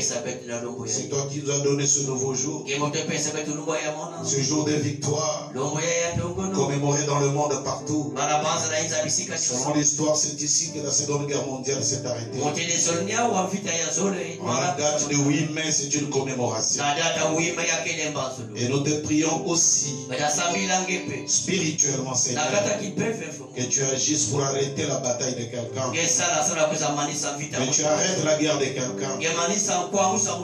C'est toi qui nous as donné ce nouveau jour. Ce jour de victoire. Commémoré dans le monde partout. Selon l'histoire, c'est ici que la Seconde Guerre mondiale s'est arrêtée. En la date de 8 mai, c'est une commémoration. Et nous te prions aussi, spirituellement, Seigneur, que tu agisses pour arrêter la bataille de quelqu'un. Que tu arrêtes la guerre de quelqu'un.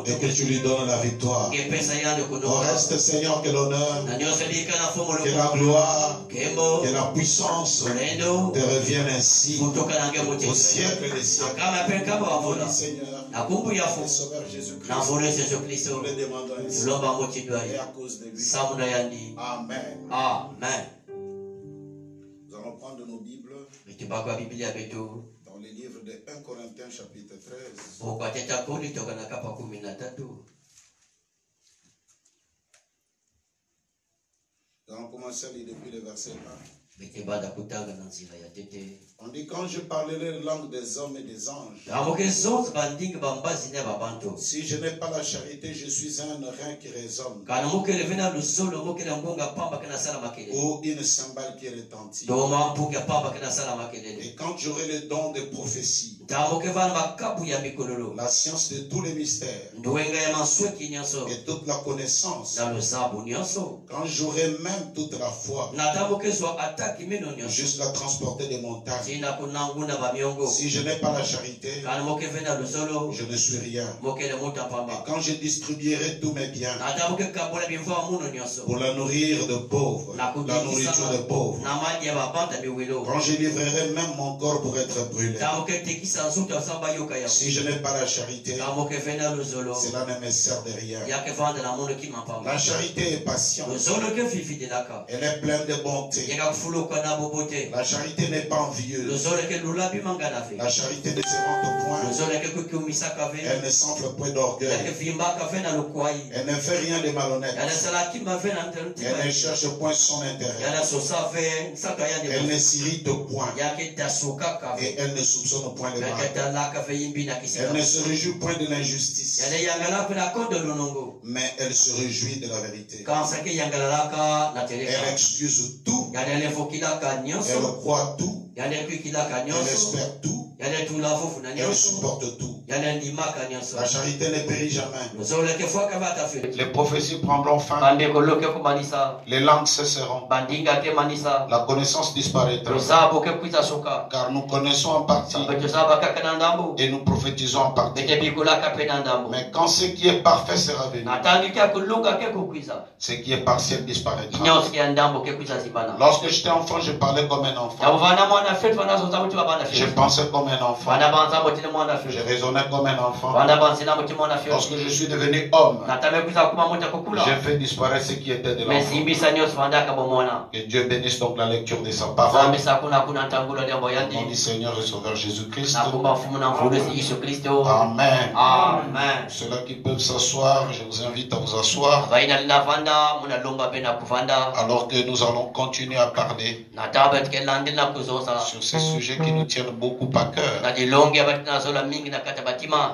Et que tu lui donnes la victoire. Au reste, Seigneur, que l'honneur, que la gloire, que la puissance te reviennent ainsi au siècle des siècles. Seigneur, le Sauveur Jésus-Christ, nous le demandons ainsi. Et à cause de lui. Amen. Amen. Nous allons prendre nos Bibles dans les livres de 1 Corinthiens chapitre 13. Nous allons commencer à lire depuis le verset 1. On dit quand je parlerai la langue des hommes et des anges, si je n'ai pas la charité, je suis un rein qui résonne ou une cymbale qui retentit. Et quand j'aurai le don de prophétie, la science de tous les mystères et toute la connaissance, quand j'aurai même toute la foi, jusqu'à transporter des montagnes. Si je n'ai pas la charité, je ne suis rien. Et quand je distribuerai tous mes biens pour la nourrir de pauvres, la nourriture de pauvres, quand je livrerai même mon corps pour être brûlé, si je n'ai pas la charité, cela ne me sert de rien. La charité est patiente. Elle est pleine de bonté. La charité n'est pas envieuse. La charité ne se rend au point. Elle ne s'enfle point d'orgueil. Elle ne fait rien de malhonnête. Elle ne cherche point son intérêt. Elle ne s'irrite point. Et elle ne soupçonne point le mal. Elle ne se réjouit point de l'injustice. Mais elle se réjouit de la vérité. Elle excuse tout. Elle croit tout. Elle espère tout. Elle supporte tout. La charité ne périt jamais. Les prophéties prendront fin. Les langues cesseront. La connaissance disparaîtra. Car nous connaissons en partie. Et nous prophétisons en partie. Mais quand ce qui est parfait sera venu, ce qui est partiel disparaîtra. Lorsque j'étais enfant, je parlais comme un enfant. Je pensais comme un enfant. Je raisonnais comme un enfant. Lorsque je suis devenu homme, j'ai fait disparaître ce qui était de l'enfant. Que Dieu bénisse donc la lecture de sa parole. Au nom du Seigneur et Sauveur Jésus-Christ. Amen. Amen. Ceux-là qui peuvent s'asseoir, je vous invite à vous asseoir. Alors que nous allons continuer à parler sur ces sujets qui nous tiennent beaucoup à cœur.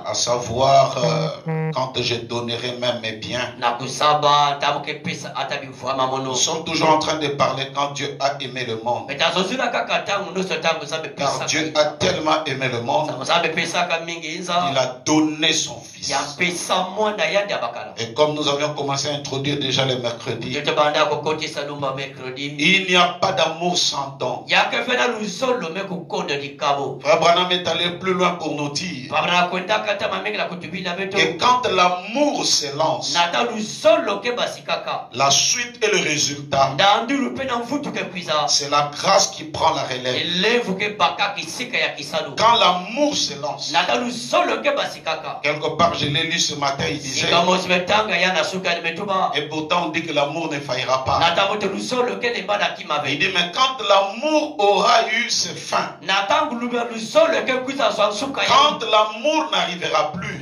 À savoir, quand je donnerai même mes biens. Nous sommes toujours en train de parler quand Dieu a aimé le monde. Car Dieu a tellement aimé le monde, il a donné son Fils. Et comme nous avions commencé à introduire déjà le mercredi, il n'y a pas d'amour sans don. Frère Branham est allé plus loin pour nous dire que quand l'amour se lance, la suite et le résultat, c'est la grâce qui prend la relève. Quand l'amour se lance, quelque part je l'ai lu ce matin, il disait, et pourtant on dit que l'amour ne faillira pas. Il dit, mais quand l'amour aura eu ses fins, quand l'amour n'arrivera plus,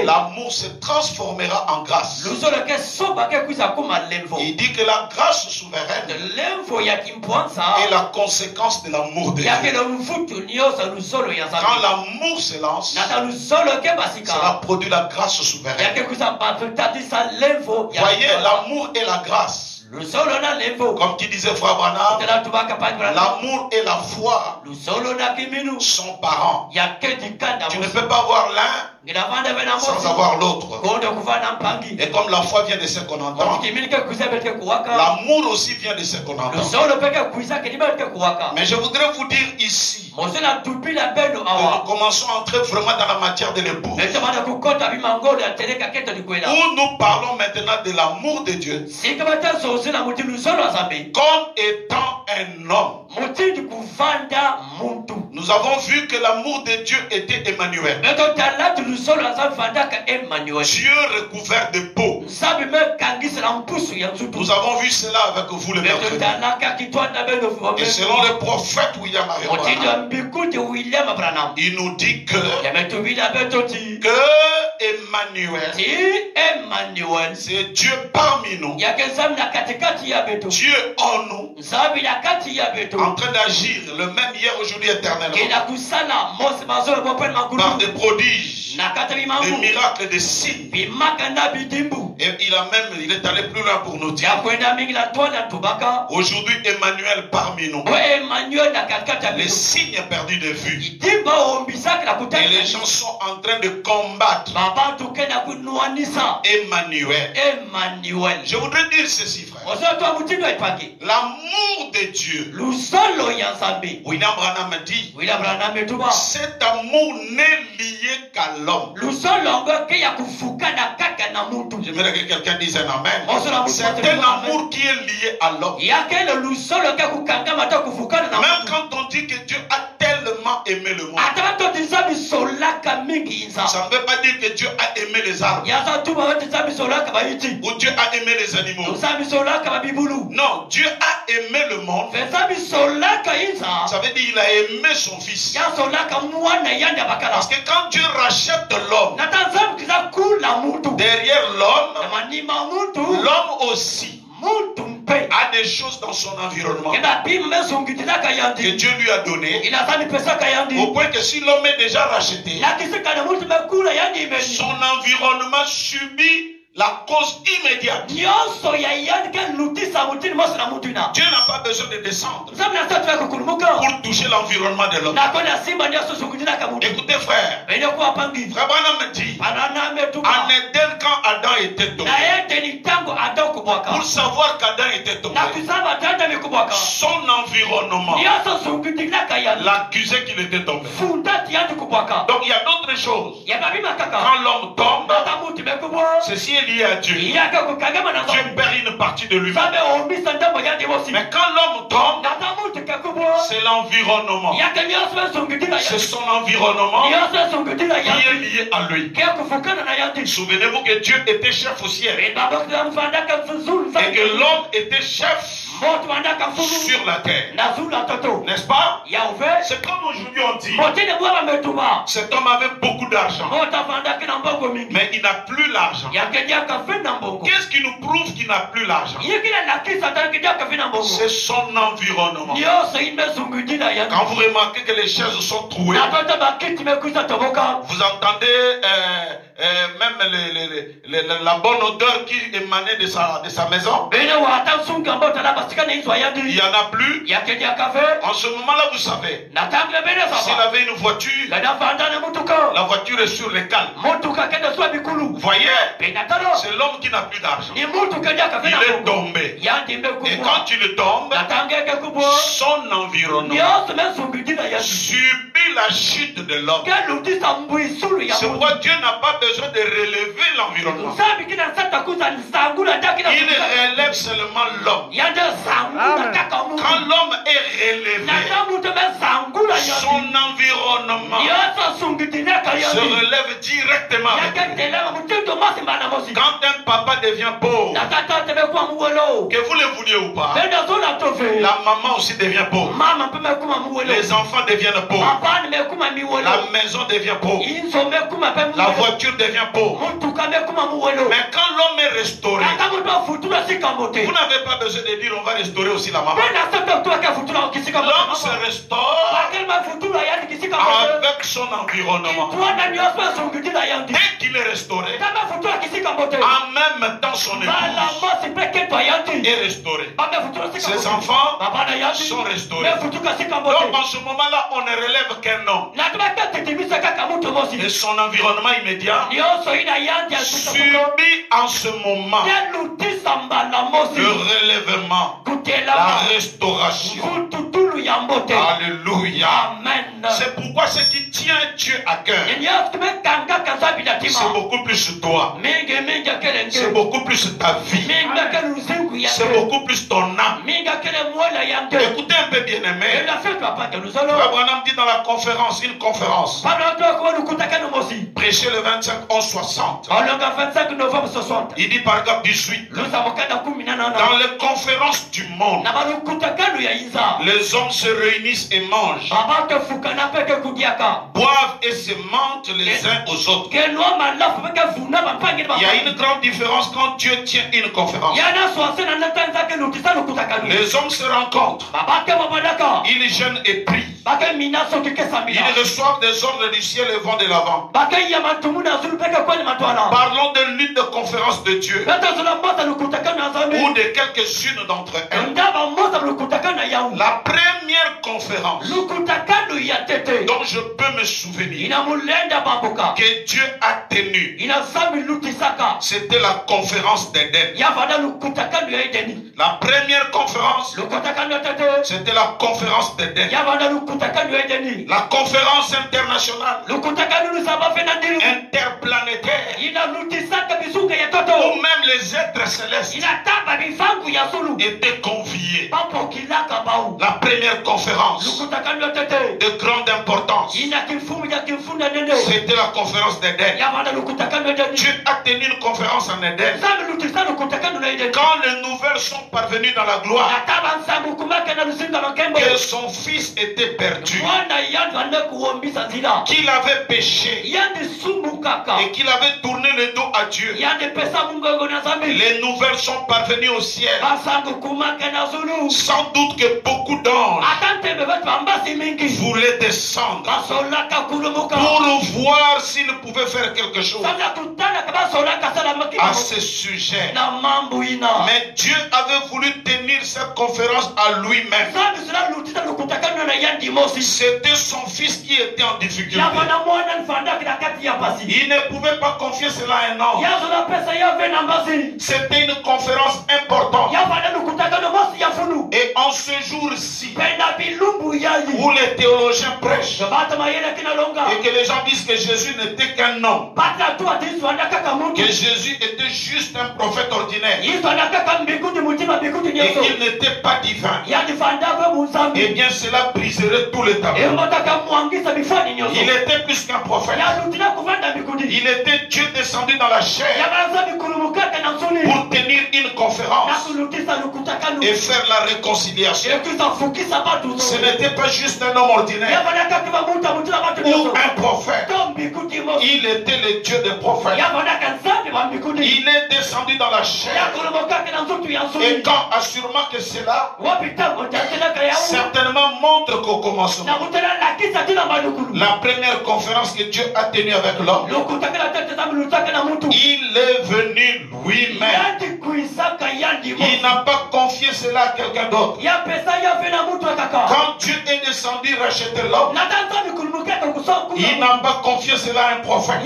l'amour se transformera en grâce. Il dit que la grâce souveraine est la conséquence de l'amour de Dieu. Quand l'amour se lance, cela produit la grâce souveraine. Voyez, l'amour et la grâce. Comme qui disait Frère Branham, l'amour et la foi sont parents. Tu ne peux pas avoir l'un sans avoir l'autre. Et comme la foi vient de ce qu'on entend, l'amour aussi vient de ce qu'on entend. Mais je voudrais vous dire ici que nous commençons à entrer vraiment dans la matière de l'époux, où nous parlons maintenant de l'amour de Dieu comme étant un homme. Nous avons vu que l'amour de Dieu était Emmanuel. Dieu recouvert de peau. Nous avons vu cela avec vous le mercredi. Et selon le prophète William Abraham, il nous dit que Emmanuel, c'est Dieu parmi nous, Dieu en nous, en train d'agir le même hier, aujourd'hui, éternellement, par des prodiges, des miracles, des signes. Et il est allé plus loin pour nous dire, aujourd'hui Emmanuel parmi nous, les signes perdus de vue, et les gens sont en train de combattre Emmanuel. Je voudrais dire ceci, frère. L'amour de Dieu, William Branham dit, cet amour n'est lié qu'à l'homme. J'aimerais que quelqu'un dise un amen. C'est un amour qui est lié à l'homme. Même quand on dit que Dieu a tellement aimé le monde, ça ne veut pas dire que Dieu a aimé les arbres ou Dieu a aimé les animaux. Non, Dieu a aimé le monde. Ça veut dire qu'il a aimé son fils. Parce que quand Dieu rachète l'homme, derrière l'homme aussi a des choses dans son environnement que Dieu lui a donné, au point que si l'homme est déjà racheté, son environnement subit la cause immédiate. Dieu n'a pas besoin de descendre pour toucher l'environnement de l'homme. Écoutez, frère, Frère Branham me dit, en Éden, quand Adam était tombé, pour savoir qu'Adam était tombé, son environnement l'accusait qu'il était tombé. Donc il y a d'autres choses. Quand l'homme tombe, ceci est lié à Dieu. Dieu perd une partie de lui. Mais quand l'homme tombe, c'est l'environnement. C'est son environnement qui est lié à lui. Souvenez-vous que Dieu était chef au ciel et que l'homme était chef sur la terre. N'est-ce pas? C'est comme aujourd'hui on dit, cet homme avait beaucoup d'argent, mais il n'a plus l'argent. Qu'est-ce qui nous prouve qu'il n'a plus l'argent? C'est son environnement. Quand vous remarquez que les chaises sont trouées, vous entendez même la bonne odeur qui émanait de sa maison. Il n'y en a plus. En ce moment-là, vous savez, s'il avait une voiture, la voiture est sur les cales. Vous voyez, c'est l'homme qui n'a plus d'argent. Il est tombé. Et quand il tombe, son environnement subit la chute de l'homme. C'est pourquoi Dieu n'a pas besoin de relever l'environnement. Il relève seulement l'homme. Quand l'homme est relevé, son environnement se relève directement avec lui. Quand un papa devient pauvre, que vous le vouliez ou pas, la maman aussi devient pauvre. Les enfants deviennent pauvres. La maison devient pauvre. La voiture devient pauvre. Mais quand l'homme est restauré, vous n'avez pas besoin de dire on va restaurer aussi la maman. L'homme se restaure avec son environnement. Dès qu'il est restauré, en même temps son épouse est restaurée. Ses enfants sont restaurés. Donc en ce moment-là, on ne relève qu'un homme. Et son environnement immédiat subit en ce moment le relèvement, la restauration. Alléluia. C'est pourquoi ce qui tient Dieu à cœur, c'est beaucoup plus toi. C'est beaucoup plus ta vie. C'est beaucoup plus ton âme. Écoutez un peu, bien aimé. Abraham dit dans la conférence, une conférence, prêché le 25/11/60. Il dit par exemple 18. Dans les conférences du monde, les hommes se réunissent et mangent, boivent et se mentent les uns aux autres. Il y a une grande différence quand Dieu tient une conférence. Les hommes se rencontrent, ils jeûnent et prient. Ils reçoivent des ordres du ciel et vont de l'avant. Parlons de l'une des conférences de Dieu ou de quelques-unes d'entre elles. La première conférence dont je peux me souvenir que Dieu a tenue, c'était la conférence d'Éden. La première conférence, c'était la conférence d'Éden. La conférence internationale, interplanétaire, où même les êtres célestes étaient conviés. La première conférence de grande importance, c'était la conférence d'Éden. Dieu a tenu une conférence en Éden. Quand les nouvelles sont parvenues dans la gloire que son fils était perdu, qu'il avait péché et qu'il avait tourné le dos à Dieu, les nouvelles sont parvenues au ciel. Sans doute que beaucoup d'anges voulaient descendre pour voir s'ils pouvaient faire quelque chose à ce sujet. Mais Dieu avait voulu tenir cette conférence à lui-même. C'était son fils qui était en difficulté. Il ne pouvait pas confier cela à un homme. C'était une conférence importante. Et en ce jour-ci, où les théologiens prêchent et que les gens disent que Jésus n'était qu'un homme, que Jésus était juste un prophète ordinaire et qu'il n'était pas divin, eh bien cela briserait tout le tableau. Il était plus qu'un prophète. Il était Dieu descendu dans la chair pour tenir une conférence et faire la réconciliation. Ce n'était pas juste un homme ordinaire ou un prophète. Il était le Dieu des prophètes. Il est descendu dans la chair. Et quand assurément que cela certainement montre qu'au commencement, la première conférence que Dieu a tenue avec l'homme, il est venu lui-même. Il n'a pas confié cela à quelqu'un d'autre. Quand Dieu est descendu racheter l'homme, il n'a pas confié cela à un prophète.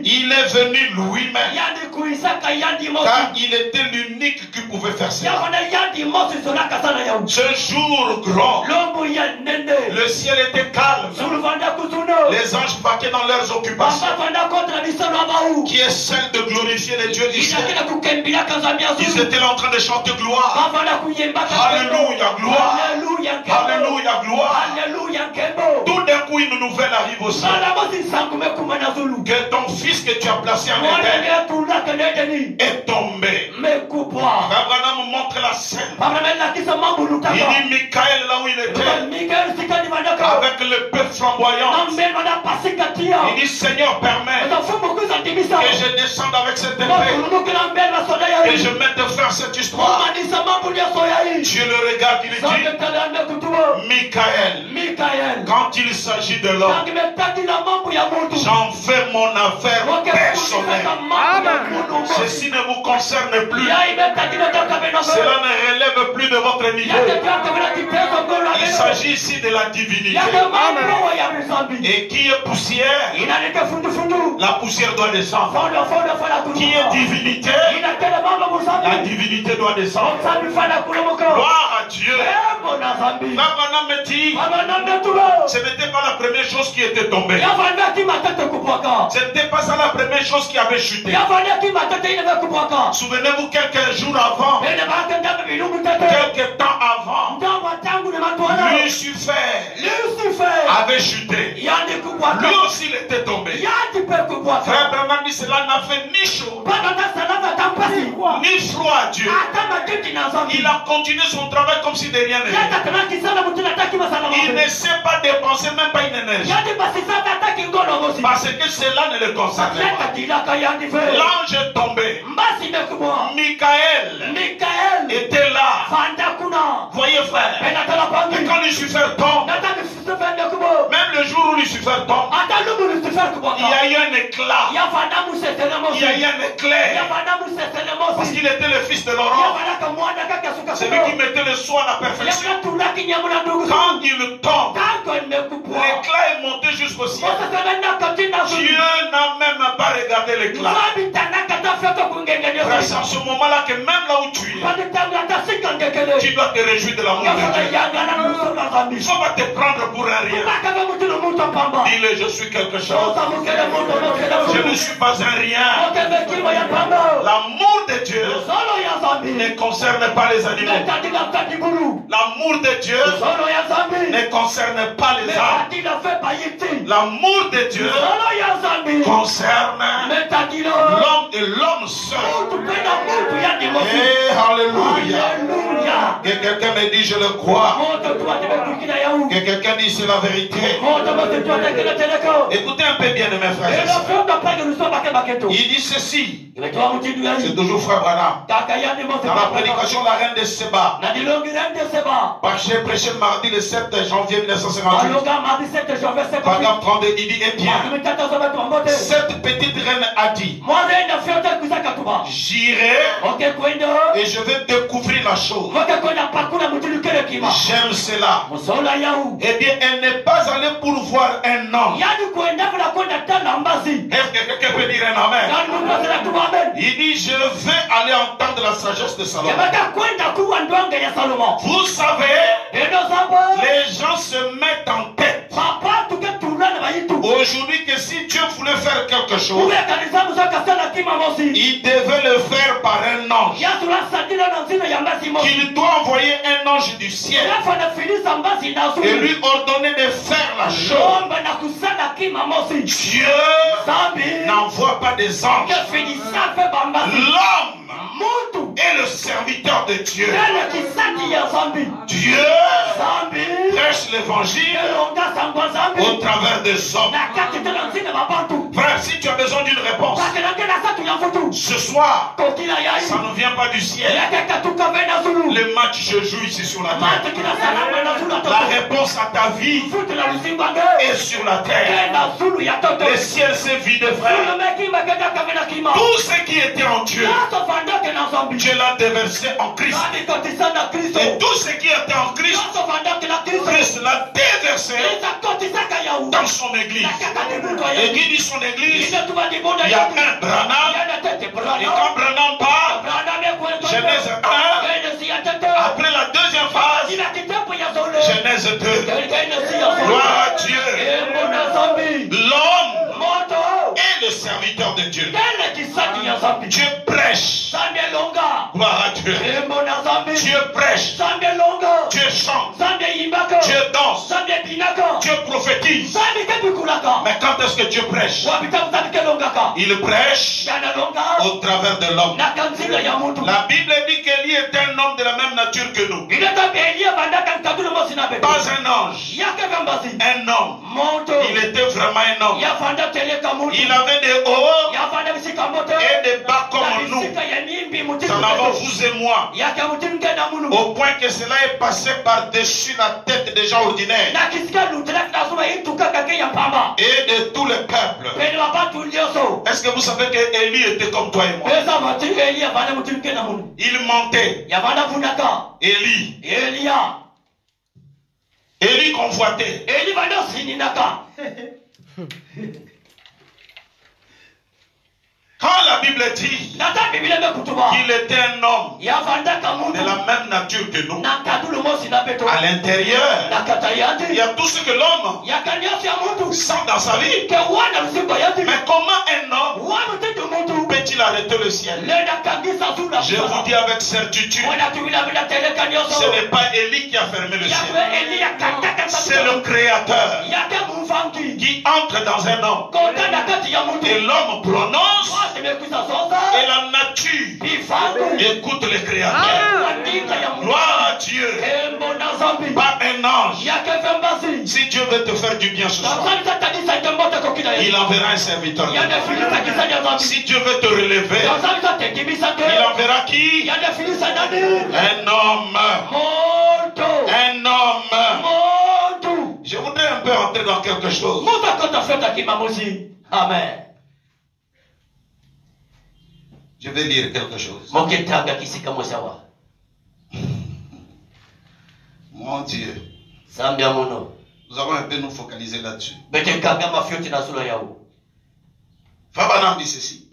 Il est venu lui-même, car il était l'unique qui pouvait faire cela. Ce jour grand, le ciel était calme. Les anges vaquaient dans leurs occupations, qui est celle de glorifier les dieux du ciel. Ils étaient là en train de chanter gloire. Alléluia, gloire. Alléluia, gloire. Tout d'un coup, une nouvelle arrive au ciel. Que ton fils que tu as placé en Éden est tombé. Abraham montre la scène. Il dit Michael là où il était, avec le peuple flamboyant. Il dit Seigneur, permets que je descende avec cette épée et je mette fin à cette histoire. Dieu le regarde, il dit Michael, quand il s'agit de l'homme, j'en fais mon affaire personnelle. Ceci ne vous concerne plus. Cela ne relève plus de votre niveau. Il s'agit ici de la divinité. Et qui est poussière, la poussière doit descendre. Qui est divinité, la divinité doit descendre. Gloire à Dieu. Me dit, ce n'était pas la première chose qui était tombée. Ce n'était pas ça la première chose qui avait chuté. Souvenez-vous, quelques jours avant, quelques temps avant, Lucifer avait chuté. Lui aussi il était tombé. Frère Branham dit, cela n'a fait ni chaud ni froid à Dieu. Il a continué son travail comme si de rien n'était. Il ne sait pas dépenser même pas une énergie. Parce que cela ne le concernait pas. L'ange est tombé. Michael était là. Voyez frère, et quand Lucifer tombe, même le jour où Lucifer tombe, il y a eu un éclat. Il y a eu un éclair. Parce qu'il était le fils de l'aurore. C'est lui qui mettait le soin à la perfection. Quand il tombe, l'éclat est monté jusqu'au ciel. Dieu n'a même pas regardé l'éclat. C'est en ce moment-là que même là où tu es, tu dois te réjouir de l'amour de Dieu. Il ne faut pas te prendre pour un rien. Dis-le, je suis quelque chose. Je ne suis pas un rien. L'amour de Dieu ne concerne pas les animaux. L'amour de Dieu ne concerne pas les âmes. L'amour de Dieu concerne l'homme et l'homme seul. Et alléluia. Que quelqu'un me dise je le crois. Que quelqu'un dise c'est la vérité. Écoutez un peu bien de mes frères. Il dit ceci. C'est toujours frère Branham. Dans la prédication de la reine de Séba. J'ai prêché le mardi le 7 janvier 1958. Paragraphe 32, il dit, eh bien, cette petite reine a dit, j'irai et je vais découvrir la chose. J'aime cela. Eh bien, elle n'est pas allée pour voir un homme. Est-ce que quelqu'un peut dire un amen? Il dit, je vais aller entendre la sagesse de Salomon. Vous savez, les gens se mettent en tête aujourd'hui que si Dieu voulait faire quelque chose, il devait le faire par un ange. Qu'il doit envoyer un ange du ciel et lui ordonner de faire la chose. Dieu n'envoie pas des anges. L'homme est le serviteur de Dieu. Dieu prêche l'évangile au travers des hommes. Frère, si tu as besoin d'une réponse ce soir, ça ne vient pas du ciel. Le match je joue ici sur la terre. La réponse à ta vie est sur la terre. Le ciel s'est vidé, frère. Tout ce qui était en Dieu, Dieu l'a déversé en Christ. Et tout ce qui était en Christ, Christ l'a déversé dans son église. Et qui dit son église? Il y a un Branham. Et quand Branham parle, Genèse 1, après la deuxième phase, Genèse 2. Gloire à Dieu. L'homme est le serviteur de Dieu. Dieu prêche. Gloire à Dieu. Dieu prêche. Dieu chante. Dieu danse. Dieu prophétise. Mais quand est-ce que Dieu prêche? Il prêche au travers de l'homme. La Bible dit qu'Élie est un homme de la même nature que nous. Pas un ange. Un homme. Il était vraiment un homme. Il avait des hauts et des bas comme nous. En avant vous et moi. Au point que cela est passé par-dessus la tête des gens ordinaires. Et de tous les peuples. Est-ce que vous savez que Élie était comme toi et moi? Il mentait. Élie convoitait. Quand la Bible dit qu'il était un homme de la même nature que nous, à l'intérieur, il y a tout ce que l'homme sent dans sa vie. Mais comment un homme peut-il arrêter le ciel? Je vous dis avec certitude, ce n'est pas Élie qui a fermé le ciel. C'est le Créateur qui entre dans un homme. Et l'homme prononce. Et la nature écoute le Créateur. Gloire à Dieu. Pas un ange. Si Dieu veut te faire du bien ce soir, il enverra un serviteur. Si Dieu veut te relever, il enverra qui? Un homme. Un homme. Je voudrais un peu entrer dans quelque chose. Amen. Je vais lire quelque chose. Mon Dieu. Nous allons un peu nous focaliser là-dessus. Fabanam dit ceci.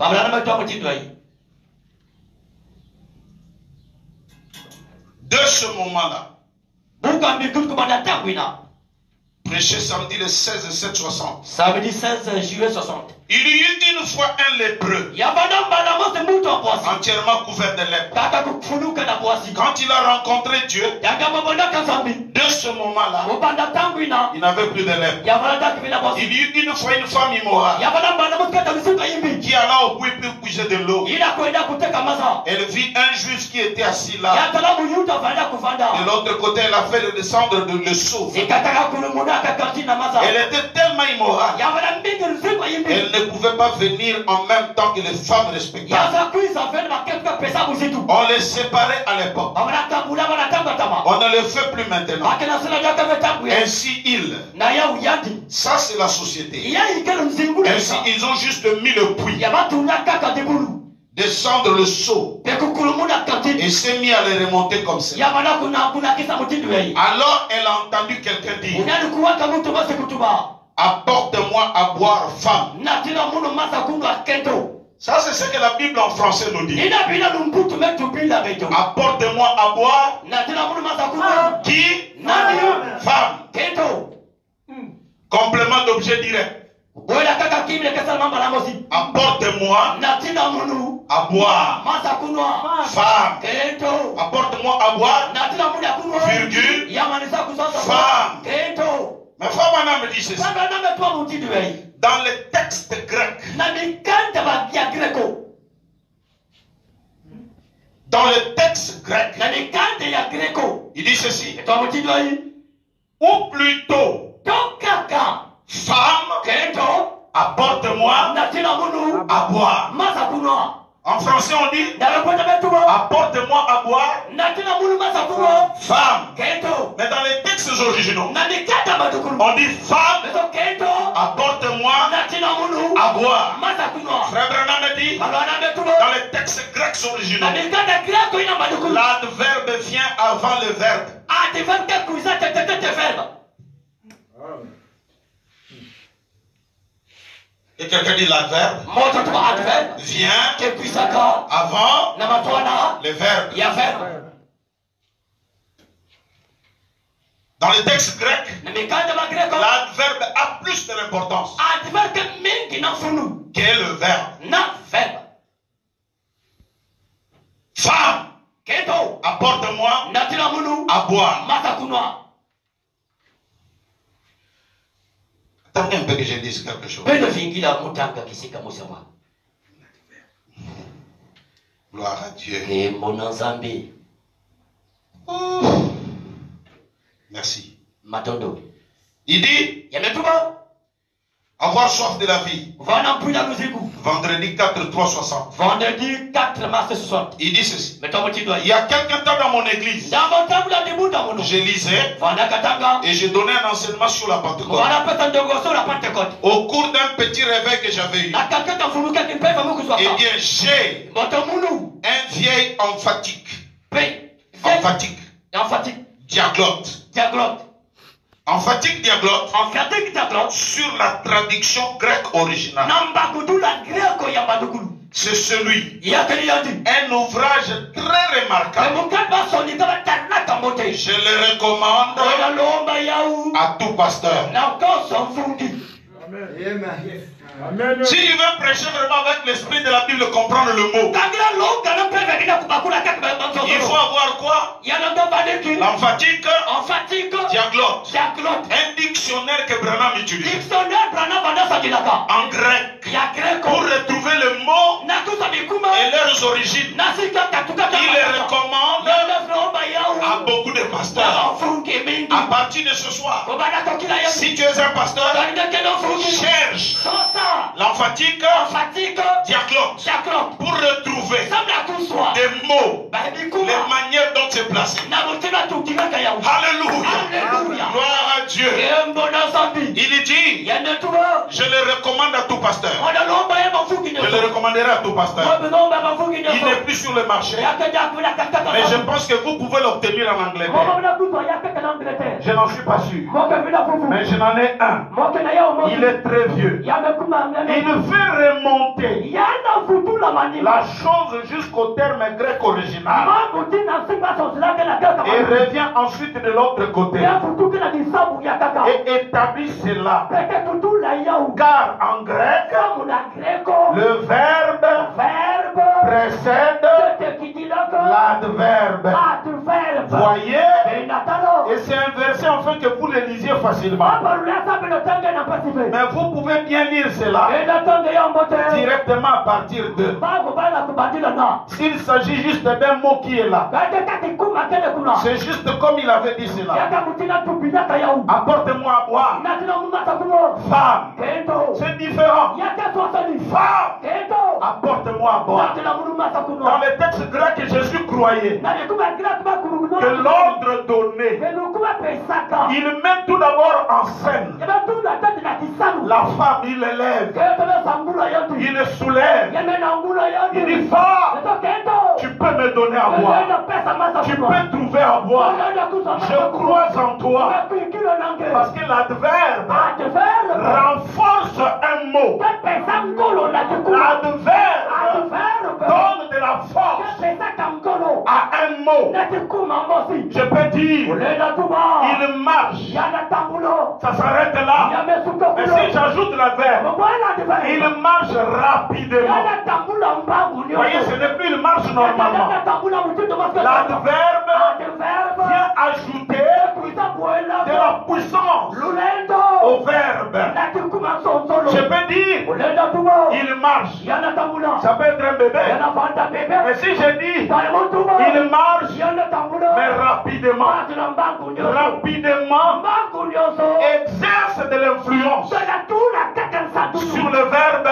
De ce moment-là, prêché samedi le 16 7 60. Samedi 16 juillet 60. Il y eut une fois un lépreux, entièrement couvert de lèpre. Quand il a rencontré Dieu, de ce moment-là, il n'avait plus de lèpre. Il y eut une fois une femme immorale qui alla au puits pour puiser de l'eau. Elle vit un juif qui était assis là. De l'autre côté, elle a fait descendre le seau. Elle était tellement immorale. Elle ne pouvait pas venir en même temps que les femmes respectables. On les séparait à l'époque. On ne le fait plus maintenant. Ainsi ça c'est la société. Ainsi ils ont juste mis le puits, descendre le seau et s'est mis à les remonter comme ça. Alors elle a entendu quelqu'un dire: apporte-moi à boire, femme. Ça c'est ce que la Bible en français nous dit. Apporte-moi à boire. Qui? Femme. Complément d'objet direct. Apporte-moi à boire. Femme. Apporte-moi à boire. Virgule. Femme. Mais Fabana me dit ceci. Dans le texte grec. Dans le texte grec. Il dit ceci. Ou plutôt, femme, apporte-moi à boire. En français on dit, apporte-moi à boire, femme. Mais dans les textes originaux, on dit femme, apporte-moi à boire. Frère Branham dit, dans les textes grecs originaux, l'adverbe vient avant le verbe. Et quelqu'un dit l'adverbe vient avant le verbe. Dans le texte grec, l'adverbe a plus d'importance que le verbe. Femme, apporte-moi à boire. Attendez un peu que je dise quelque chose. Gloire à Dieu. Et mon ensemble. Merci. Matondo. Il dit, avoir soif de la vie. Vendredi 4, 3, 60. Vendredi 4 mars 60. Il dit ceci. Il y a quelques temps dans mon église, je lisais et je donnais un enseignement sur la Pentecôte. Au cours d'un petit réveil que j'avais eu, eh bien, j'ai un vieil emphatique. Diaglotte. Emphatique diaglotte sur la traduction grecque originale. C'est celui. Un ouvrage très remarquable. Je le recommande à tout pasteur. Amen. Si tu veux prêcher vraiment avec l'esprit de la Bible, comprendre le mot, il faut avoir quoi? L'emphatique diaglotte. Un dictionnaire que Branham utilise en grec pour retrouver le mot et leurs origines. Il les recommande à beaucoup de pasteurs. À partir de ce soir, si tu es un pasteur, cherche l'emphatique diaglotte pour retrouver des mots, les manières dont c'est placé. Alléluia. Gloire à Dieu. Il dit, je le recommande à tout pasteur. Je le recommanderai à tout pasteur. Il n'est plus sur le marché, mais je pense que vous pouvez l'obtenir en Angleterre. Je n'en suis pas sûr, mais je n'en ai un. Il est très vieux. Il fait remonter la chose jusqu'au terme grec original et revient ensuite de l'autre côté et établit cela. Car en grec, le verbe précède l'adverbe. Voyez, et c'est inversé afin que vous le lisiez facilement. Mais vous pouvez bien lire cela directement à partir de. S'il s'agit juste d'un mot qui est là, c'est juste comme il avait dit cela. Apporte-moi à boire. Femme, c'est différent. Femme, apporte-moi à boire. Dans le texte grec, Jésus croyait que l'ordre donné, il met tout d'abord en scène la femme, il l'élève, il le soulève, il dit femme, tu peux me donner à boire, tu peux trouver à boire, je crois en toi, parce que l'adverbe renforce un mot. L'adverbe donne de la force à un mot. Je peux dire, il marche, ça s'arrête là. Mais si j'ajoute l'adverbe, il marche rapidement. Vous voyez, ce n'est plus il marche normalement. L'adverbe vient ajouter de la puissance au verbe. Je peux dire, il marche. Ça peut être un bébé. Mais si je dis, il marche, mais rapidement, exerce de l'influence sur le verbe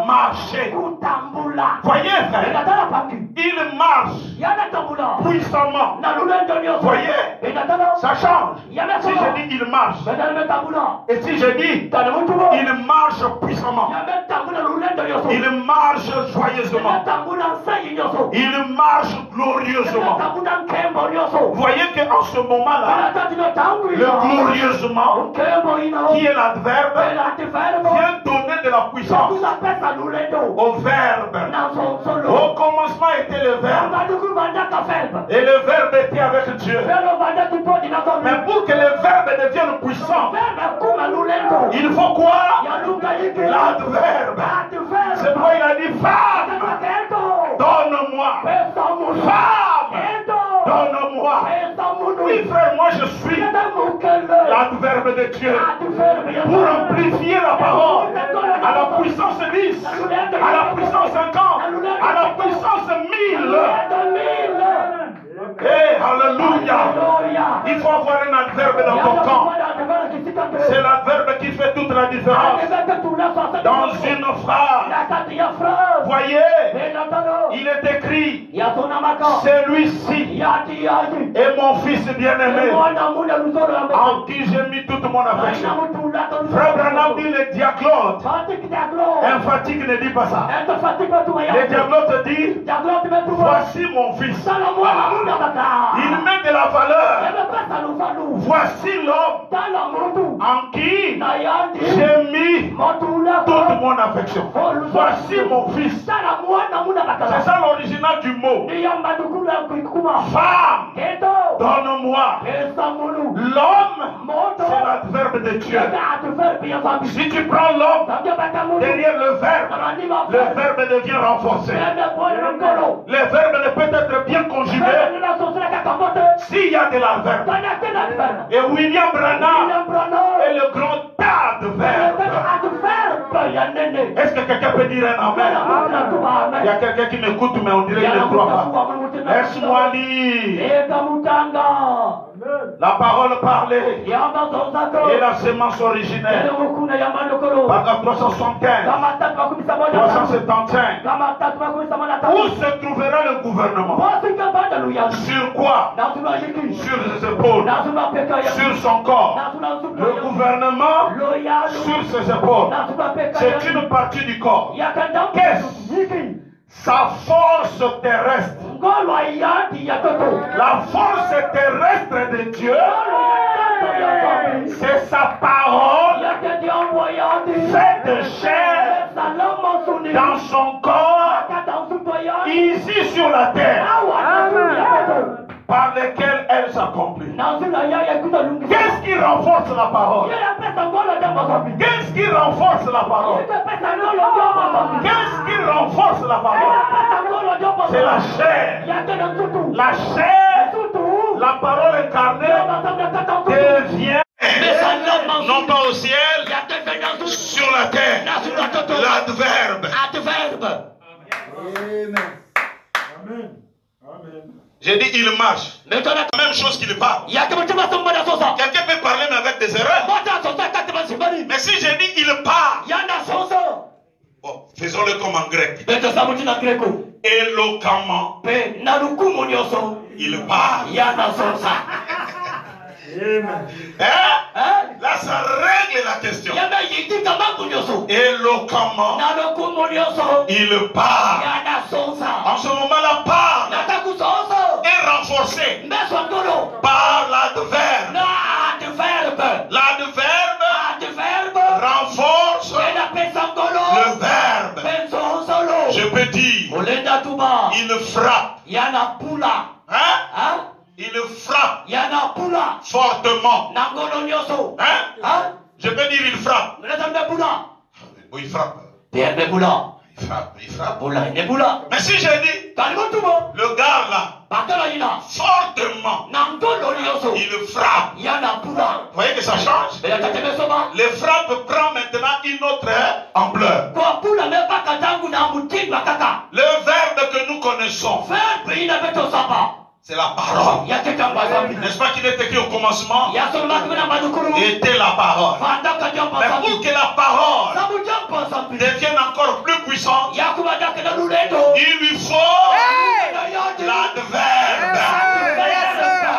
marcher. Voyez, frère, il marche puissamment. Voyez, ça change. Si je dis il marche, et si je dis il marche puissamment, il marche joyeusement, il marche glorieusement. Vous voyez qu'en ce moment-là, le glorieusement, qui est l'adverbe, vient donner de la puissance au verbe. Au commencement était le verbe, et le verbe était avec Dieu. Mais pour que le verbe devienne puissant, il faut quoi? L'adverbe. C'est pourquoi il a dit femme, donne-moi. Femme, donne-moi. Oui, frère, moi je suis l'adverbe de Dieu pour amplifier la parole à la puissance 10, à la puissance 50, à la puissance Il faut avoir un adverbe dans ton camp. C'est l'adverbe qui fait toute la différence. Dans une phrase, voyez, il est écrit, celui-ci est mon fils bien-aimé, en qui j'ai mis toute mon affection. Frère Branham dit le diaglotte. Emphatique ne dit pas ça. Le diaglotte dit, voici mon fils. Il met de la valeur. Voici l'homme en qui j'ai mis toute mon affection. Voici mon fils. C'est ça l'original du mot. Femme, donne-moi. L'homme, c'est l'adverbe de Dieu. Si tu prends l'homme derrière le verbe devient renforcé. Le verbe ne peut être bien conjugué s'il y a de l'adverbe. Et William Branham est le grand adverbe. Est-ce que quelqu'un peut dire un amen? Il y a quelqu'un qui m'écoute, mais on dirait qu'il ne croit pas. Laisse-moi lire. La parole parlée et la sémence originelle. Paragraphe 375. 375. Où se trouvera le gouvernement? Sur quoi? Sur ses épaules. Sur son corps. Le gouvernement sur ses épaules. C'est une partie du corps. Qu'est-ce? Sa force terrestre. La force terrestre de Dieu, c'est sa parole faite de chair dans son corps, ici sur la terre, par lesquelles elle s'accomplit. Qu'est-ce qui renforce la parole? Qu'est-ce qui renforce la parole? Qu'est-ce qui renforce la parole? C'est la chair. La chair, la parole incarnée devient non pas au ciel, sur la terre. L'adverbe. J'ai dit il marche. Mais tu as la même chose qu'il parle. Quelqu'un peut parler mais avec des erreurs. Mais si j'ai dit il parle, bon, faisons-le comme en grec. Éloquemment. Il parle. Là, ça règle la question. Éloquemment, il parle. En ce moment, la parole est renforcée par l'adverbe. L'adverbe renforce le verbe. Je peux dire, il frappe. Il frappe fortement. Je peux dire il frappe. Oui, il frappe. Il frappe. Mais si j'ai dit, le gars là, fortement, il frappe. Vous voyez que ça change? Le frappe prend maintenant une autre ampleur. Le verbe que nous connaissons, c'est la parole. N'est-ce pas qu'il est écrit au commencement? Était la parole. Mais pour que la parole devienne encore plus puissante, il lui faut l'adverbe.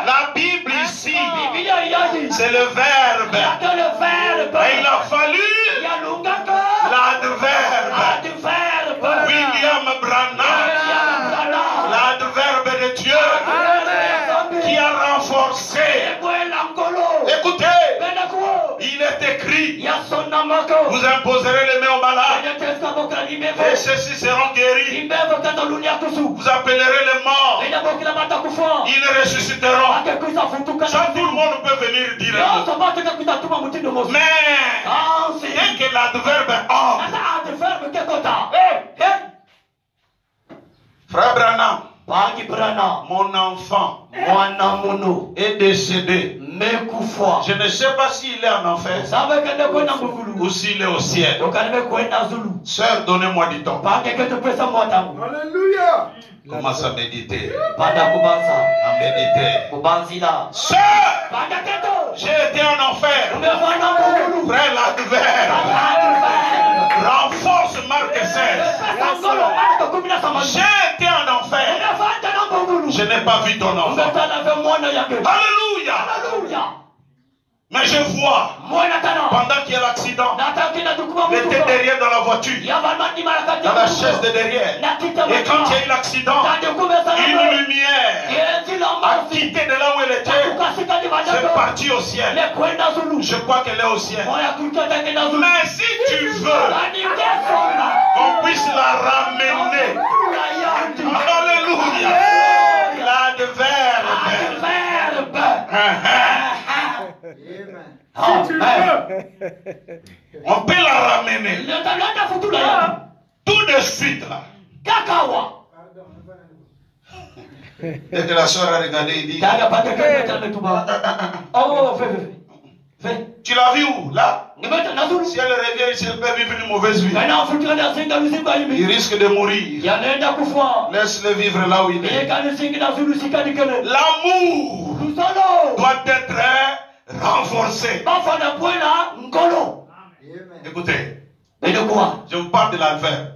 La Bible ici, c'est le verbe. Et il a fallu l'adverbe. William Branham, l'adverbe de Dieu qui a renforcé. Écoutez, il est écrit, vous imposerez les mains aux malades et ceux-ci seront guéris. Vous appellerez les morts, ils ressusciteront. Ça, tout le monde peut venir dire. Mais dès que l'adverbe Frère Branham, mon enfant est décédé Je ne sais pas s'il est en enfer ou s'il est au ciel. Sœur, donnez-moi du temps. Alléluia. Commence à méditer. À méditer. Sœur, j'ai été en enfer. Frère, l'adverbe. Renforce Marc 16. J'ai été en enfer. Je n'ai pas vu ton enfant. Alléluia. Mais je vois, pendant qu'il y a l'accident, il était derrière dans la voiture, dans la chaise de derrière. Et quand il y a eu l'accident, une lumière a quitté de là où elle était. C'est parti au ciel. Je crois qu'elle est au ciel. Mais si tu veux qu'on puisse la ramener, alléluia, l'adverbe. Si tu veux. On peut la ramener tout de suite là. Dès que la soeur a regardé, il dit, tu l'as vu où? Là. Si elle revient ici, elle peut vivre une mauvaise vie. Il risque de mourir. Laisse-le vivre là où il est. L'amour doit être renforcé. Écoutez, je vous parle de l'adverbe.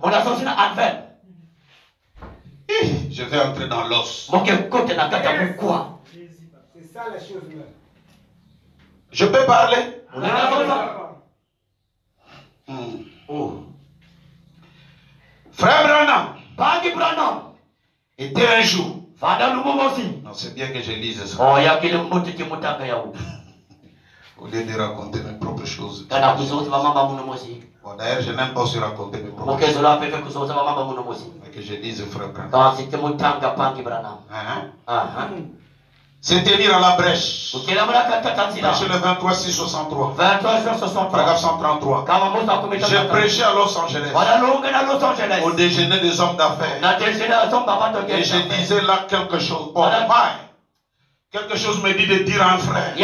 Je vais entrer dans l'os. C'est ça la chose là. Je peux parler? Frère Branham était un jour. Non, c'est bien que je lise ça. Au lieu de raconter mes propres choses. Bon, d'ailleurs, je n'aime pas aussi raconter mes propres choses. Mais que je lise frère Branham. C'est tenir à la brèche. Prêcher le 23 6 63. Paragraphe 133. J'ai prêché à Los Angeles. Au déjeuner des hommes d'affaires. Et je disais là quelque chose. Oh, quelque chose me dit de dire à un frère.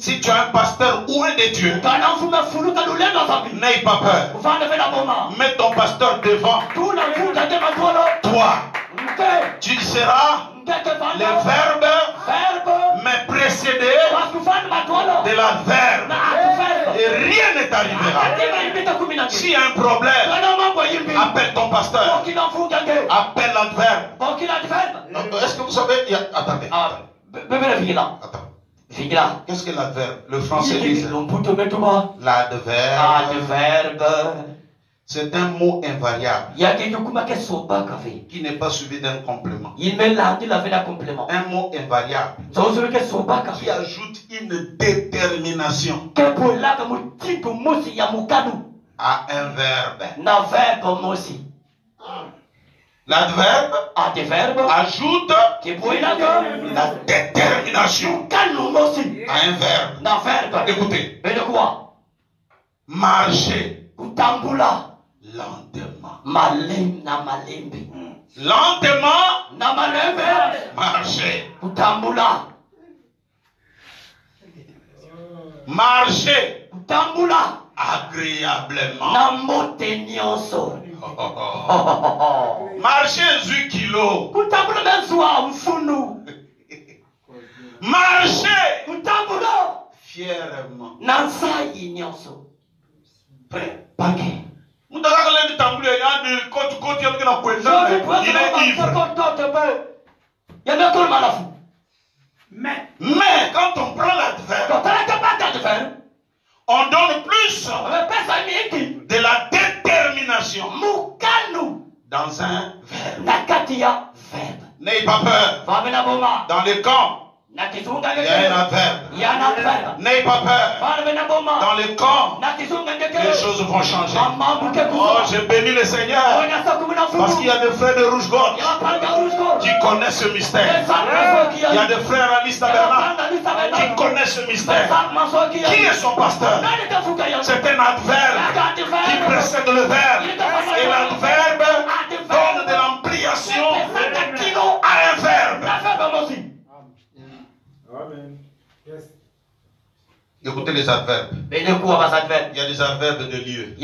Si tu as un pasteur loin de Dieu, n'aie pas peur. Mets ton pasteur devant. Toi, tu seras le verbe, mais précédé de l'adverbe. Et rien ne t'arrivera. S'il y a un problème, appelle ton pasteur. Appelle l'adverbe. Est-ce que vous savez? Attendez. Qu'est-ce que l'adverbe? Le français dit l'adverbe. C'est un mot invariable qui n'est pas suivi d'un complément. Un mot invariable qui ajoute une détermination à un verbe. L'adverbe ajoute la détermination à un verbe. Écoutez. Marcher. Lentement. Lentement. Marcher. Marcher. Agréablement. Marcher 8 kilos. Marcher fièrement. Prêt. Il est ivre. Mais quand on prend l'adverbe, on donne plus de la détermination dans un verbe. N'ayez pas peur. Dans les camps, il y a un adverbe. N'ayez pas peur. Dans les camps, les choses vont changer. Oh, je bénis le Seigneur. Parce qu'il y a des frères de rouge-gorge qui connaissent ce mystère. Il y a des frères à l'Istabernat qui connaissent ce mystère. Qui est son pasteur? C'est un adverbe qui précède le verbe. Et l'adverbe donne de l'ampliation à un verbe. Amen. les adverbes. Il y a des adverbes de lieu.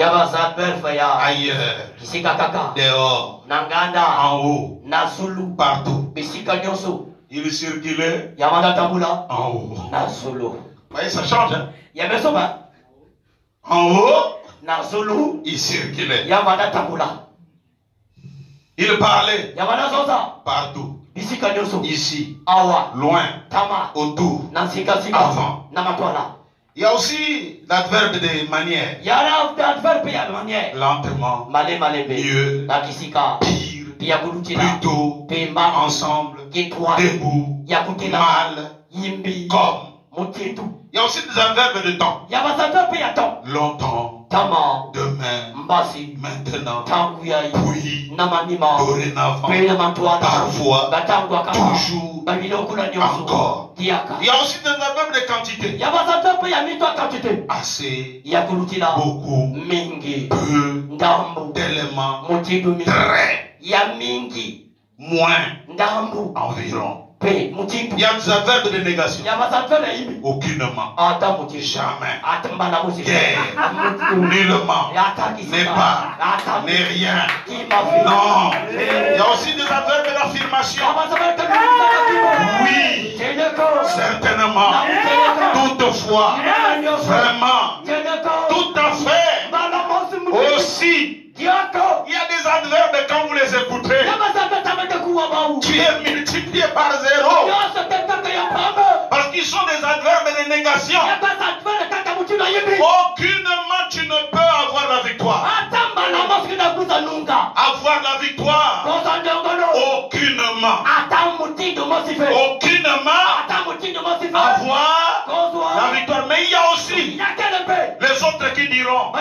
Ailleurs. Dehors. En haut. Partout. Il circulait en haut. Vous voyez, ça change. Hein? En haut, il circulait. Il parlait partout. Ici, loin, autour, avant. Il y a aussi l'adverbe de manière. Lentement, mieux, pire, plutôt, ensemble, debout, mal, comme. Il y a aussi des adverbes de temps. Longtemps, demain, maintenant, puis, dorénavant, parfois, toujours, encore. Il y a aussi des adverbes de quantité. Assez, beaucoup, peu, tellement, très, moins, environ. Il y a des adverbes de négation. Aucunement. Jamais. Guère. Nullement. N'est pas. N'est rien. Non. Il y a aussi des adverbes d'affirmation. Oui. Certainement. Toutefois. Vraiment. Tout à fait. Aussi. Il y a des adverbes quand vous les écoutez. Tu es multiplié par 0. Parce qu'ils sont des adverbes de négation. Aucunement tu ne peux avoir la victoire. Avoir la victoire. Aucunement. Aucunement. Avoir la victoire. Mais il y a aussi les autres qui diront.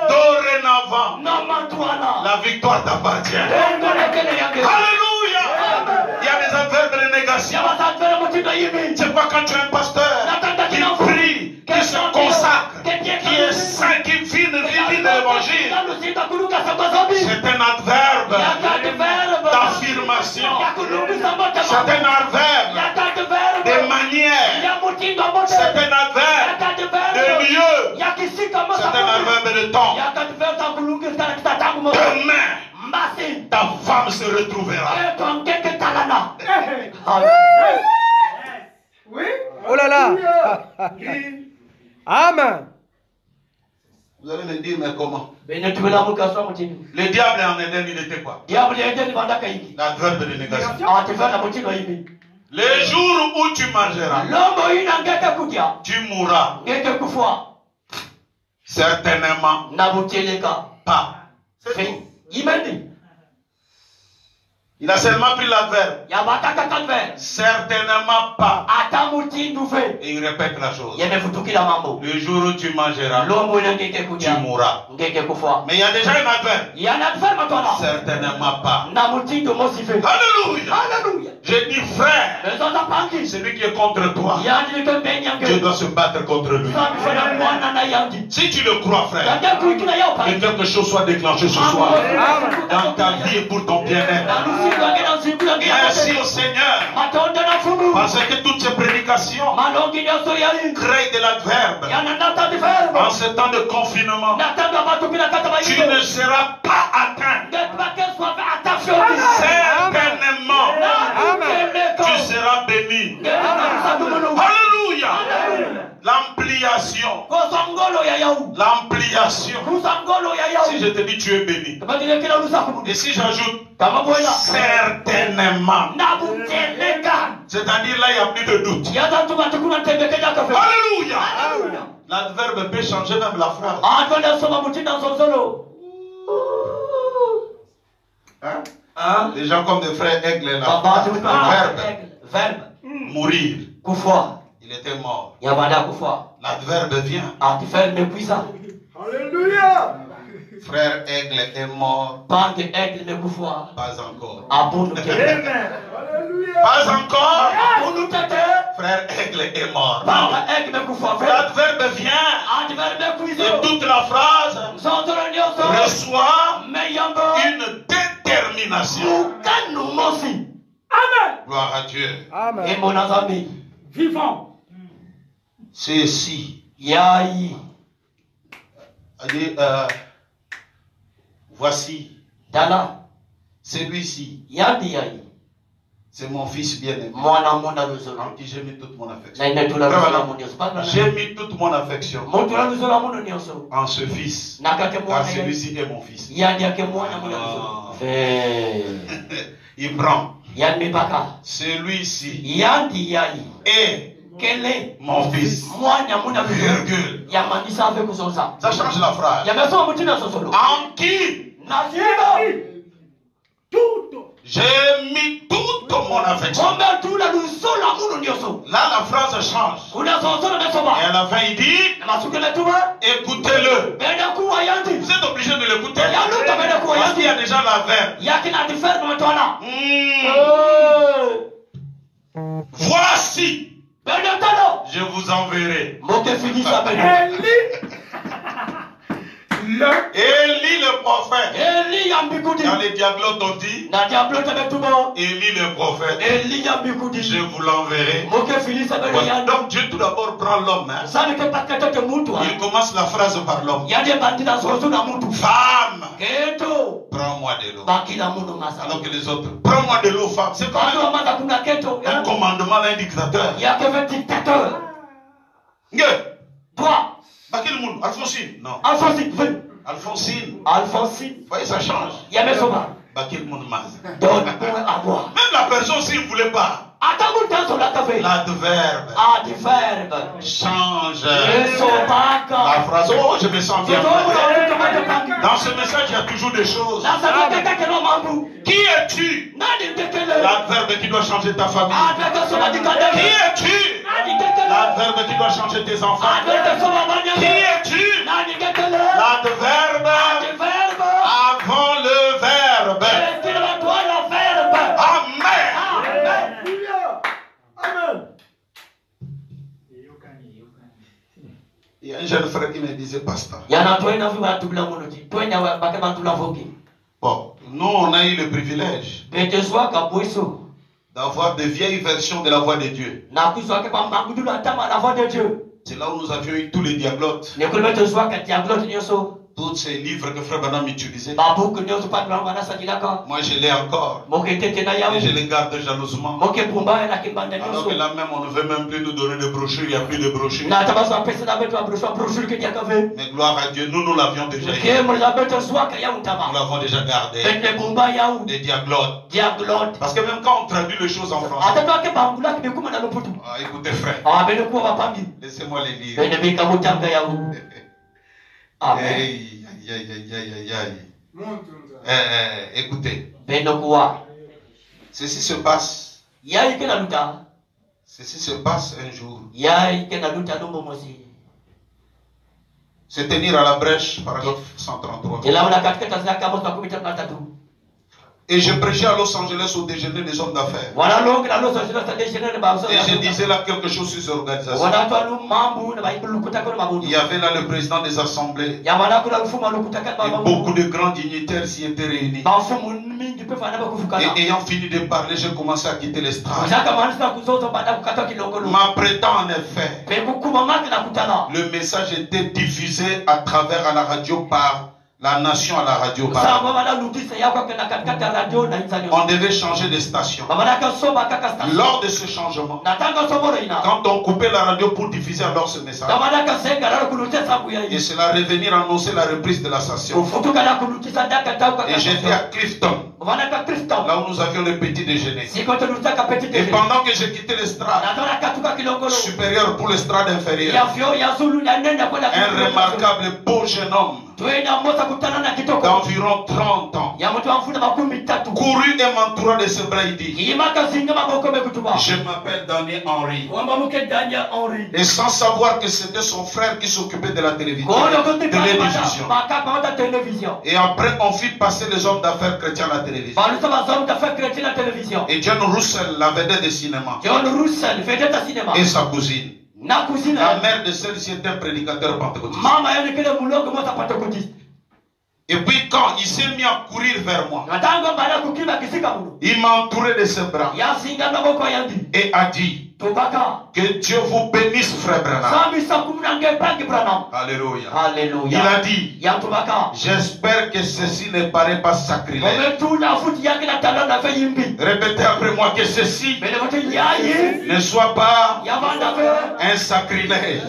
Dorénavant, la victoire t'appartient. Alléluia. Il y a des adverbes de négation. C'est pas quand tu es un pasteur qui prie, qui se consacre, qui est saint, qui vit de l'évangile. C'est un adverbe d'affirmation. C'est un adverbe de manière. C'est un adverbe de lieu. C'est un adverbe de temps. Demain, ta femme se retrouvera. Oui. Oh là là. Amen. Vous allez me dire, mais comment? Le diable en Éden, il était quoi? L'adverbe de négation. Les jours où tu mangeras, tu mourras. Certainement pas. Il a seulement pris l'adverbe. Certainement pas. Et il répète la chose. Le jour où tu mangeras, tu mourras. Mais il y a déjà un adverbe. Certainement pas. Alléluia. Je dis frère, celui qui est contre toi, Dieu doit se battre contre lui. Si tu le crois, frère, que quelque chose soit déclenché ce soir dans ta vie et pour ton bien-être. Merci au Seigneur. Parce que toutes ces prédications créent de l'adverbe. En ce temps de confinement, tu ne seras pas atteint. Certainement, tu seras béni. Alléluia. L'ampliation. L'ampliation. Si je te dis tu es béni. Et si j'ajoute certainement. C'est-à-dire là il n'y a plus de doute. Alléluia. L'adverbe peut changer même la phrase. Hein? Des gens comme des frères Aigle là. Verbe. Mourir. Il était mort. L'adverbe vient. Alléluia. Frère Aigle est mort. Pas encore. Pas encore. Frère Aigle est mort. L'adverbe vient. Et toute la phrase reçoit une détermination. Amen. Gloire à Dieu. Amen. Et mon ami, vivant. C'est ici. Yaï. Voici. Dala. Celui-ci. Yandi yaï. C'est mon fils bien-aimé. En qui j'ai mis toute mon affection. J'ai mis toute mon affection en ce fils. Car celui-ci est mon fils. Il prend. Celui-ci est mon fils. Virgule. Ça change la phrase. En qui j'ai mis toute mon affection. Là, la phrase change. Et à la fin, il dit, écoutez-le. Vous êtes obligé de l'écouter. Parce qu'il y a déjà la verbe. Voici. Je vous enverrai. Élie le prophète. Dans les diaglotes on dit Élie le prophète. Je vous l'enverrai. Donc Dieu tout d'abord prend l'homme. Il commence la phrase par l'homme. Femme, prends-moi de l'eau. Alors que les autres, prends-moi de l'eau, femme. C'est pas un commandement, un dictateur. Il y a que 20 dictateurs. Toi. Alphonsine, non. Alphonsine. Vous voyez, ça change. Même la personne, s'il ne voulait pas, l'adverbe change la phrase. Oh, je me sens bien. Dans ce message, il y a toujours des choses. Qui es-tu? L'adverbe qui doit changer ta famille. Qui es-tu? L'adverbe qui doit changer tes enfants. Qui es-tu? L'adverbe avant le verbe. Amen. Il y a un jeune frère qui me disait, pasteur. Bon, nous on a eu le privilège d'avoir de vieilles versions de la voix de Dieu. C'est là où nous avions eu tous les diaglotes. Tous ces livres que Frère Branham utilisait. Moi je l'ai encore. Et je les garde jalousement. Alors que là même on ne veut même plus nous donner de brochures. Il n'y a plus de brochures. Mais gloire à Dieu, nous l'avions déjà eu. Nous l'avons déjà gardé. Des diaglotes. Parce que même quand on traduit les choses en français. Écoutez frère. Laissez-moi les lire. Aïe. Écoutez. Ceci se passe. Ceci se passe un jour. Se tenir à la brèche, paragraphe 133. Et je prêchais à Los Angeles au déjeuner des hommes d'affaires. Et je disais là quelque chose sur ces organisations. Il y avait là le président des assemblées. Et beaucoup de grands dignitaires s'y étaient réunis. Et ayant fini de parler, j'ai commencé à quitter l'estrade. M'apprêtant en effet, le message était diffusé à travers à la radio par la nation à la radio. On devait changer de station. Lors de ce changement, quand on coupait la radio pour diffuser alors ce message, et cela revenir annoncer la reprise de la station. Et j'étais à Clifton, là où nous avions le petit déjeuner. Et pendant que j'ai quitté l'estrade supérieure pour l'estrade inférieure, un remarquable beau jeune homme d'environ 30 ans couru et m'entoura de ses bras. Il dit, je m'appelle Daniel Henry. Et sans savoir que c'était son frère qui s'occupait de la télévision. Et après on fit passer les hommes d'affaires chrétiens à la télévision. Et John Russell, la vedette de cinéma, et sa cousine. La mère de celle-ci était un prédicateur pentecôtiste. Et puis quand il s'est mis à courir vers moi, il m'a entouré de ses bras et a dit, Que Dieu vous bénisse, frère Branham. Alléluia. Alléluia. Il a dit, j'espère que ceci ne paraît pas sacrilège. Répétez après moi que ceci ne soit pas un sacrilège.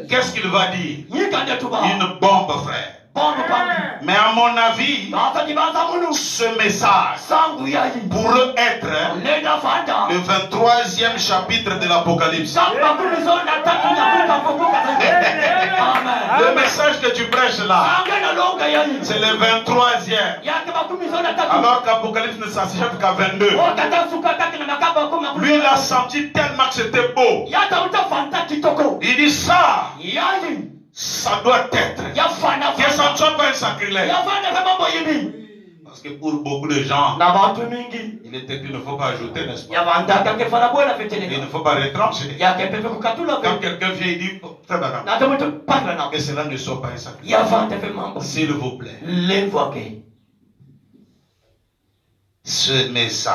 Qu'est-ce qu'il va dire? Une bombe, frère. Mais à mon avis, ce message pourrait être le 23e chapitre de l'Apocalypse. Le message que tu prêches là, c'est le 23e. Alors qu'Apocalypse ne s'achève qu'à 22. Lui, il a senti tellement que c'était beau. Il dit ça. Ça doit être. Que ça ne soit pas un sacrilège. Parce que pour beaucoup de gens, il était qu'il ne faut pas ajouter, n'est-ce pas? Il ne faut pas retrancher. Quand quelqu'un vient et dit, que cela ne soit pas un sacrilège. S'il vous plaît. Ce message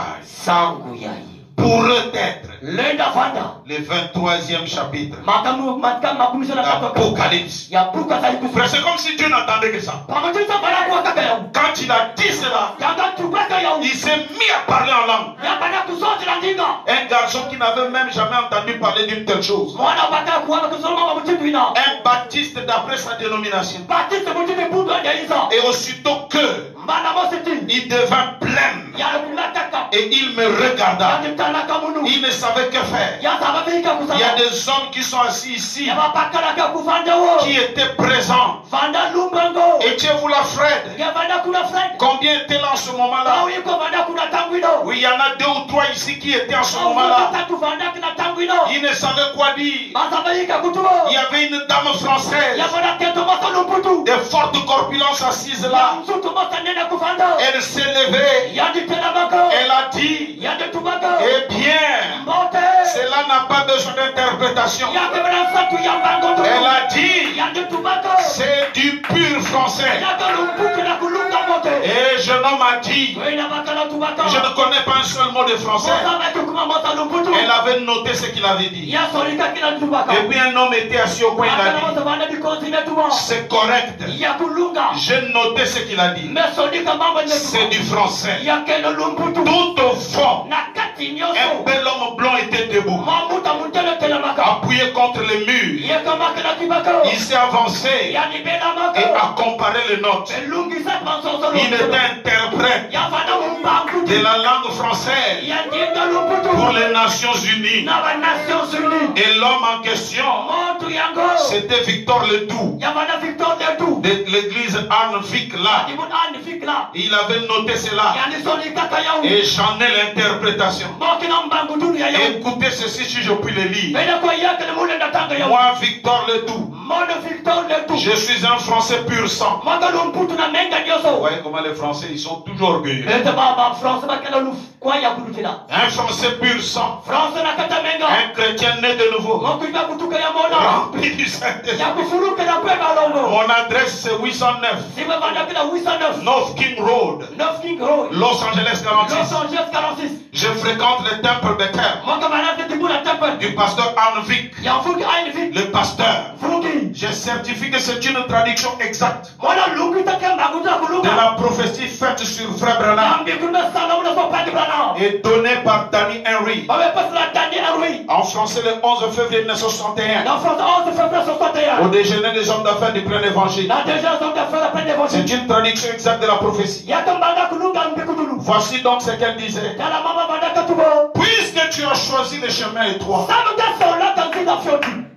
pourrait être le 23e chapitre d'Apocalypse. Frère, c'est comme si Dieu n'entendait que ça. Quand il a dit cela, il s'est mis à parler en langue. Un garçon qui n'avait même jamais entendu parler d'une telle chose. Un baptiste d'après sa dénomination. Et aussitôt que il devint plein et il me regarda. Il ne savait que faire. Il y a des hommes qui sont assis ici qui étaient présents. Étiez-vous là, Fred? Combien étaient là en ce moment-là? Oui, il y en a 2 ou 3 ici qui étaient en ce moment-là. Ils ne savaient quoi dire. Il y avait une dame française de forte corpulence assise là. Elle s'est levée. Elle a dit, eh bien, cela n'a pas besoin d'interprétation. Elle a dit, c'est du pur français. Et jeune homme a dit, je ne connais pas un seul mot de français. Elle avait noté ce qu'il avait dit. Et puis un homme était assis au coin, il a dit, c'est correct. J'ai noté ce qu'il a dit. C'est du français. Tout au fond, un bel homme blanc était debout, appuyé contre le mur. Il s'est avancé et a comparé les notes. Il était interprète de la langue française pour les Nations Unies. Et l'homme en question, c'était Victor Ledoux, de l'église Anne Vic là. Il avait noté cela. Et j'en ai l'interprétation. Écoutez ceci si je puis le lire. Moi, Victor Ledoux, je suis un Français pur sang. Vous voyez comment les Français, ils sont toujours orgueilleux. Un Français pur sang. Un chrétien né de nouveau. Rempli du Saint-Esprit. Mon adresse c'est 809 North King Road, Los Angeles 46. Je fréquente le temple Bethel du pasteur Anne Vic. Le pasteur, je certifie que c'est une traduction exacte de la prophétie faite sur Frère Branham et donnée par Danny Henry en français le 11 février 1961 au déjeuner des hommes d'affaires du plein évangile. C'est une traduction exacte de la prophétie. Voici donc ce qu'elle disait. Puisque tu as choisi le chemin étroit,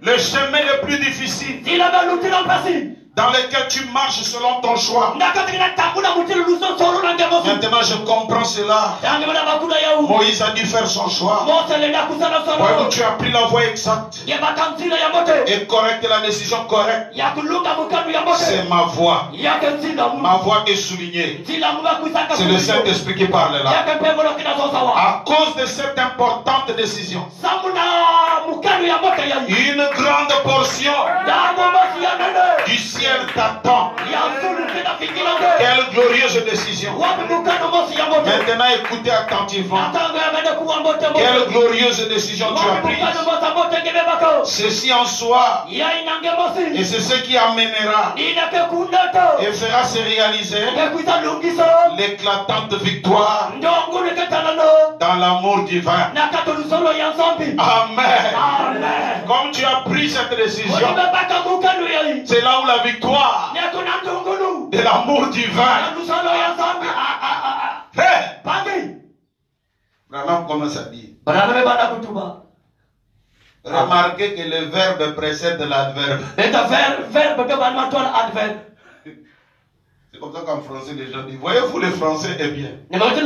le chemin le plus difficile, dans lequel tu marches selon ton choix. Maintenant je comprends cela. Moïse a dû faire son choix. Voyez, tu as pris la voie exacte et correcte, la décision correcte. C'est ma voix. Ma voix est soulignée. C'est le Saint-Esprit qui parle là. À cause de cette importante décision, une grande portion du ciel t'attend. Quelle glorieuse décision. Maintenant, écoutez attentivement. Quelle glorieuse décision tu as prise. Ceci en soi, et c'est ce qui amènera et fera se réaliser l'éclatante victoire dans l'amour divin. Amen. Comme tu as pris cette décision, c'est là où la victoire de l'amour divin. Branham commence à dire. Remarquez que le verbe précède l'adverbe. C'est comme ça qu'en français les gens disent, voyez-vous le français est bien. L'interprète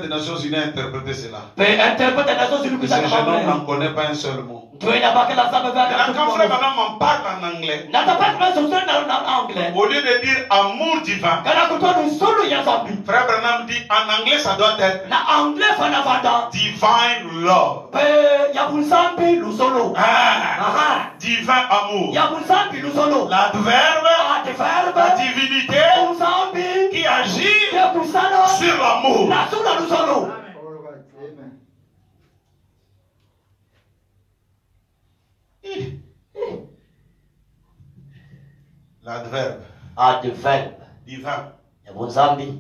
des Nations Unies a interprété cela. Mais ce jeune homme n'en connaît pas un seul mot. Maintenant, quand frère Branham m'en parle en anglais, au lieu de dire amour divin, frère Branham dit en anglais ça doit être divine love. Divin amour. L'adverbe, la divinité qui agit sur l'amour. L'adverbe. Divin.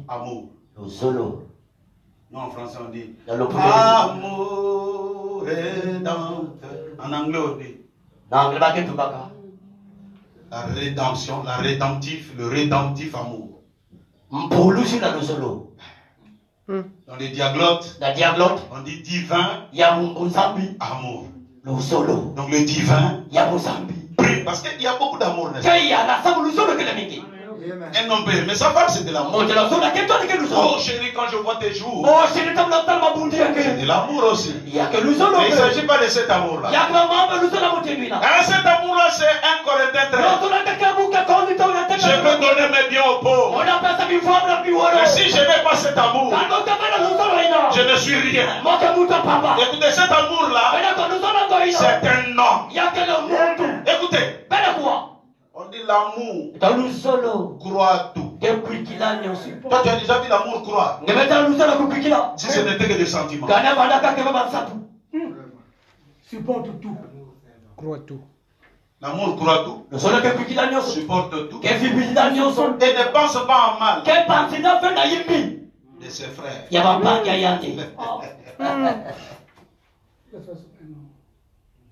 Amour. Non, en français on dit amour rédempteur. En anglais on dit la rédemption, la rédemptif, le rédemptif amour. Dans les diaglottes, on dit divin amour. Donc le divin, parce qu'il y a beaucoup d'amour. Un homme peut aimer sa femme, c'est de l'amour. Oh chérie, quand je vois tes jours, c'est de l'amour aussi. Mais il ne s'agit pas de cet amour-là. Cet amour-là, c'est un Corinthien 13. Je peux donner mes biens aux pauvres. Mais si je n'ai pas cet amour, je ne suis rien. Écoutez, cet amour-là, c'est un homme. Écoutez. On dit l'amour croit tout. Toi, tu as déjà vu l'amour croire. Si ce n'était que des sentiments. Supporte tout. Croit tout. L'amour croit tout. Supporte tout. Et ne pense pas en mal de ses frères.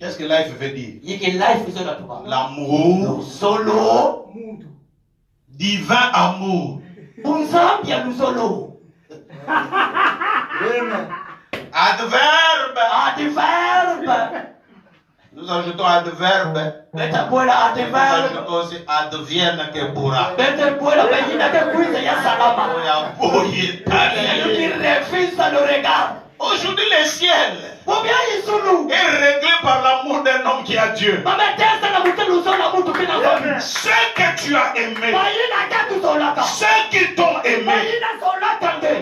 Qu'est-ce que life veut dire? L'amour. Divin amour. Adverbe. Nous ajoutons adverbe. Nous ajoutons aussi advienne que pourra. Aujourd'hui, le ciel est réglé par l'amour d'un homme qui a Dieu. Ce que tu as aimé, ceux qui t'ont aimé,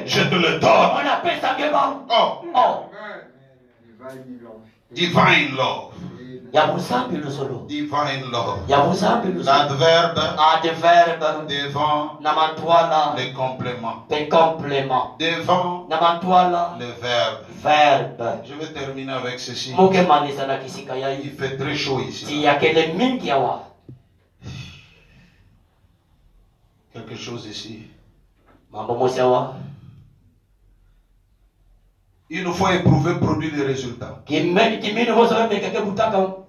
je te le donne. Divine love. Divine love. L'adverbe devant le complément. Devant le verbe. Je vais terminer avec ceci. Il fait très chaud ici. Quelque chose ici. Une fois éprouvé, produit des résultats.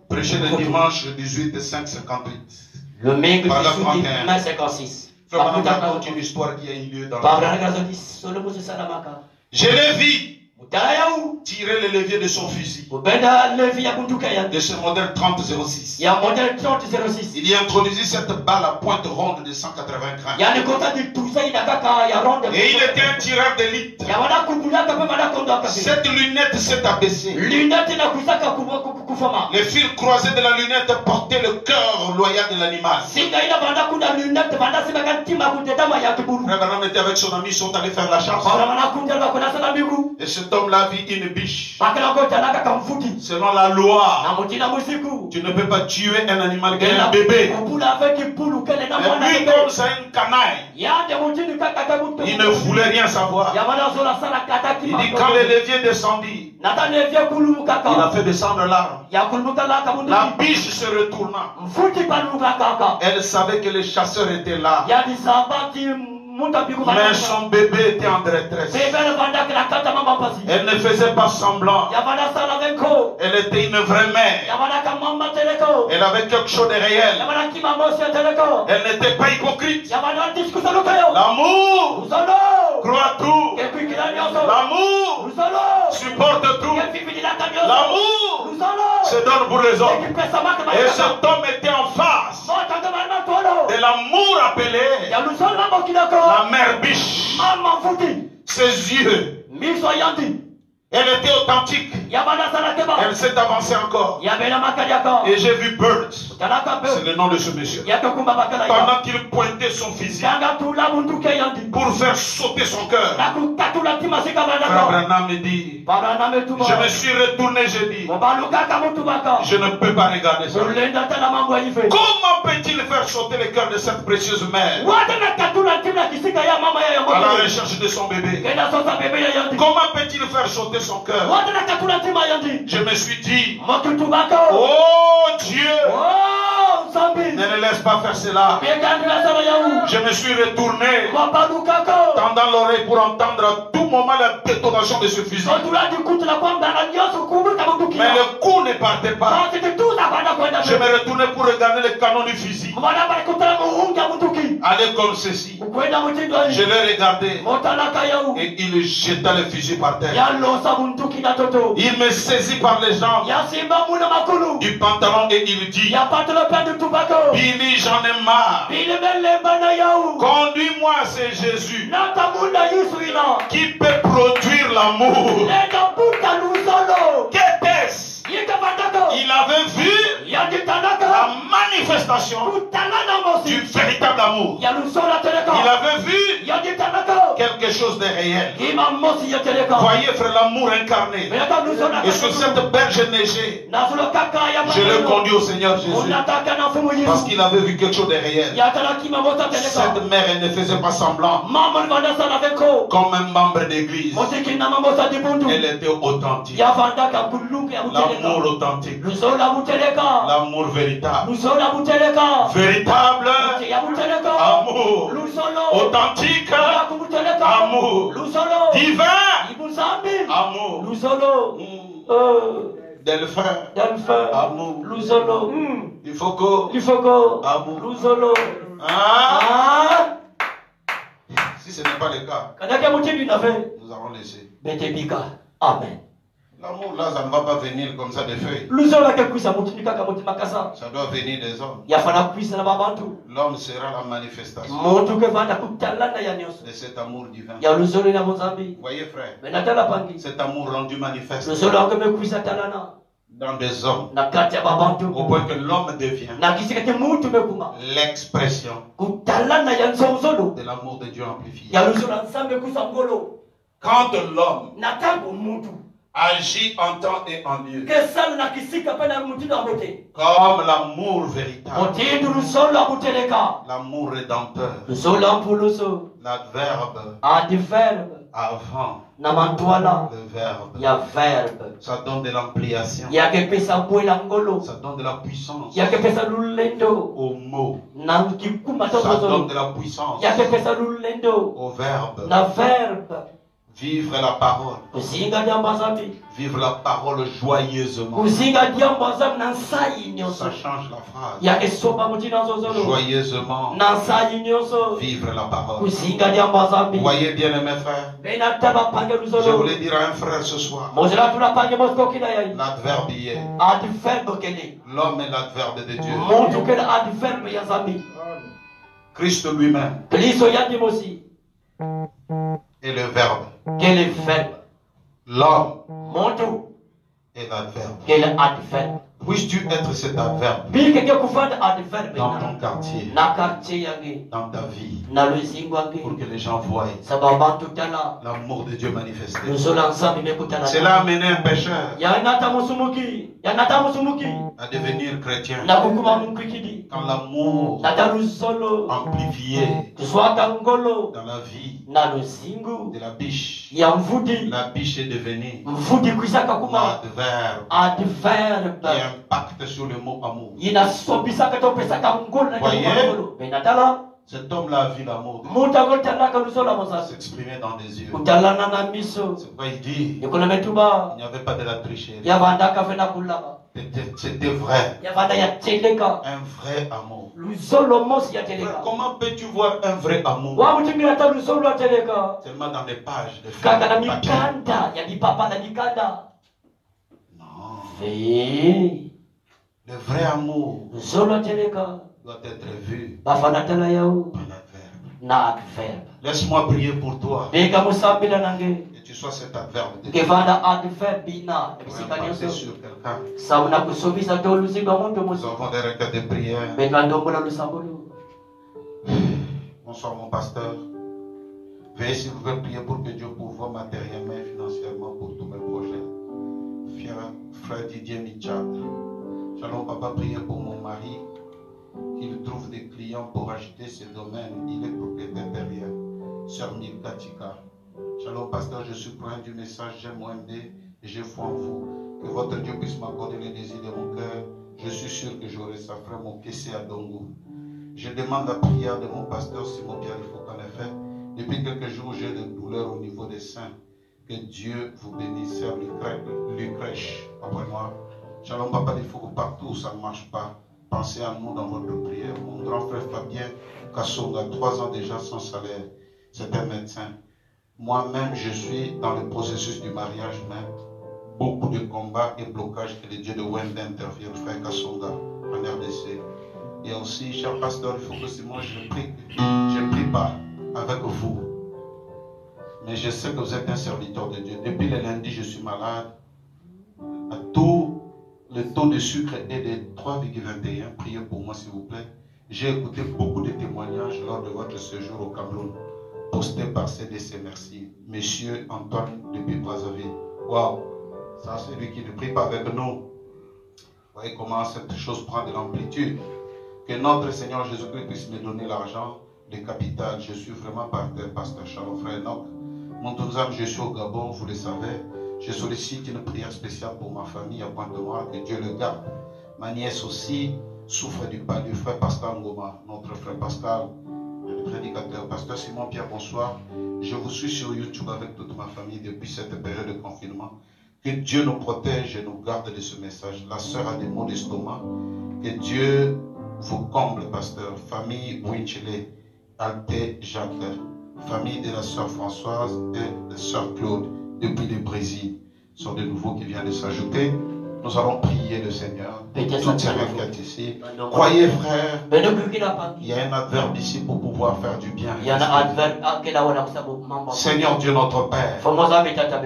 Prêcher le dimanche 18 5:58. Paragraphe 31. Frère, on raconte une histoire qui a eu lieu dans le monde. Je l'ai vu tirer le levier de son fusil. De ce modèle 30-06. Il y a introduit cette balle à pointe ronde de 180 grammes. Et il était un tireur d'élite. Cette lunette s'est abaissée. Le fil croisé de la lunette portait le cœur loyal de l'animal. Frère Branham était avec son ami, ils sont allés faire la chasse. Et cet cet homme-là vit une biche. Selon la loi, tu ne peux pas tuer un animal qui est un bébé. Et lui, comme c'est une canaille, il ne voulait rien savoir. Il dit quand le levier descendit, il a fait descendre l'arme. La biche se retourna. Elle savait que le chasseur était là. Mais son bébé était en détresse. Elle ne faisait pas semblant. Elle était une vraie mère. Elle avait quelque chose de réel. Elle n'était pas hypocrite. L'amour croit tout. L'amour supporte tout. L'amour se donne pour les autres. Et cet homme était en face de l'amour appelé la mère biche. Ses yeux, elle était authentique. Elle s'est avancée encore. Et j'ai vu Bird. C'est le nom de ce monsieur. Pendant qu'il pointait son physique pour faire sauter son cœur, Frère Branham me dit, je me suis retourné, j'ai dit, je ne peux pas regarder ça. Comment peut-il faire sauter le cœur de cette précieuse mère à la recherche de son bébé? Comment peut-il faire sauter son cœur? Je me suis dit, oh Dieu, ne le laisse pas faire cela. Je me suis retourné, tendant l'oreille pour entendre à tout moment la détonation de ce fusil. Mais le coup ne partait pas. Je me retournais pour regarder le canon du fusil. Allez comme ceci. Je l'ai regardé et il jeta le fusil par terre. Il me saisit par les jambes du pantalon et il dit, Billy, j'en ai marre. Conduis-moi, c'est Jésus qui peut produire l'amour. Qu'était-ce? Il avait vu la manifestation du véritable amour. Il avait vu quelque chose de réel. Voyez, frère, l'amour incarné. Et sur cette berge neigée, je l'ai conduit au Seigneur Jésus. Parce qu'il avait vu quelque chose de réel. Cette mère, elle ne faisait pas semblant. Comme un membre d'église. Elle était authentique. L'amour authentique. L'amour véritable. Véritable amour. Authentique amour. Divin amour. Delphin amour. Il faut que amour. Si ce n'est pas le cas, nous allons laisser. Amen. L'amour là, ça ne va pas venir comme ça des feuilles. Ça doit venir des hommes. L'homme sera la manifestation de cet amour divin. Voyez frère, cet amour rendu manifeste dans des hommes, au point que l'homme devient l'expression de l'amour de Dieu amplifié. Quand l'homme agit en temps et en lieu comme l'amour véritable, l'amour rédempteur, l'adverbe avant le verbe, ça donne de l'ampliation, ça donne de la puissance au mot, ça donne de la puissance au verbe. Vivre la parole. Vivre la parole joyeusement. Ça change la phrase. Joyeusement. Vivre la parole. Voyez bien mes frères. Je voulais dire à un frère ce soir. L'adverbe y est. L'homme est l'adverbe de Dieu. Christ lui-même est le verbe. Quel est le verbe? L'homme est l'adverbe. Puisses-tu être cet adverbe dans ton quartier, dans ta vie, pour que les gens voient l'amour de Dieu manifesté. Cela a amené un pécheur à devenir chrétien. Quand l'amour amplifié dans la vie de la biche est devenue l'adverbe qui impacte sur le mot amour. Voyez, cet homme-là a vu l'amour s'exprimer dans les yeux. C'est pourquoi il dit il n'y avait pas de la tricherie. C'était vrai. Un vrai amour. Comment peux-tu voir un vrai amour? Seulement dans les pages de papier. Non. Le vrai amour doit être vu par l'adverbe. Laisse-moi prier pour toi. Que tu sois cet adverbe de Dieu. Pour impacter sur quelqu'un. Nous avons des requêtes de prière. Bonsoir mon pasteur. Veuillez s'il vous plaît prier pour que Dieu pourvoie matériellement et financièrement pour tous mes projets. Frère Didier Michat. Shalom papa, priez pour mon mari. Qu'il trouve des clients pour acheter ses domaines. Il est propriétaire derrière. Sœur Milka Tika. Shalom pasteur, je suis preneur du message. J'aime OMD et j'ai foi en vous. Que votre Dieu puisse m'accorder les désirs de mon cœur. Je suis sûr que j'aurai ça. Frère mon PC à Dongo. Je demande la prière de mon pasteur Simon Pierre. Il faut qu'en effet, depuis quelques jours, j'ai des douleurs au niveau des seins. Que Dieu vous bénisse. Sœur Lucrèche, après moi. Shalom papa, il faut que partout ça ne marche pas. Pensez à nous dans votre prière. Mon grand frère Fabien Kassonga, 3 ans déjà sans salaire. C'est un médecin. Moi-même, je suis dans le processus du mariage, mais beaucoup de combats et blocages que le Dieu de Wende intervient, frère Kassonga, en RDC. Et aussi, cher pasteur, il faut que c'est moi, je ne prie pas avec vous. Mais je sais que vous êtes un serviteur de Dieu. Depuis le lundi, je suis malade. À tout le taux de sucre est de 3,21. Priez pour moi, s'il vous plaît. J'ai écouté beaucoup de témoignages lors de votre séjour au Cameroun, postés par CDC. Merci. Monsieur Antoine depuis Brazzaville. Waouh, ça c'est lui qui ne prie pas avec nous. Vous voyez comment cette chose prend de l'amplitude. Que notre Seigneur Jésus-Christ puisse me donner l'argent, le capital. Je suis vraiment par terre, pasteur Shalom, frère Enoch. Mon Touzam, je suis au Gabon, vous le savez. Je sollicite une prière spéciale pour ma famille à Pointe-Noire, que Dieu le garde. Ma nièce aussi souffre du palu, frère Pascal Ngoma, notre frère Pascal, le prédicateur. Pasteur Simon Pierre, bonsoir. Je vous suis sur YouTube avec toute ma famille depuis cette période de confinement. Que Dieu nous protège et nous garde de ce message. La sœur a des maux d'estomac. Que Dieu vous comble, pasteur. Famille Winchele, Alte Jacques, famille de la sœur Françoise et de sœur Claude. Depuis le Brésil, ce sont de nouveaux qui viennent de s'ajouter. Nous allons prier le Seigneur. Toutes ces requêtes ici. Croyez, frère, il y a un adverbe ici pour pouvoir faire du bien. Seigneur Dieu notre Père,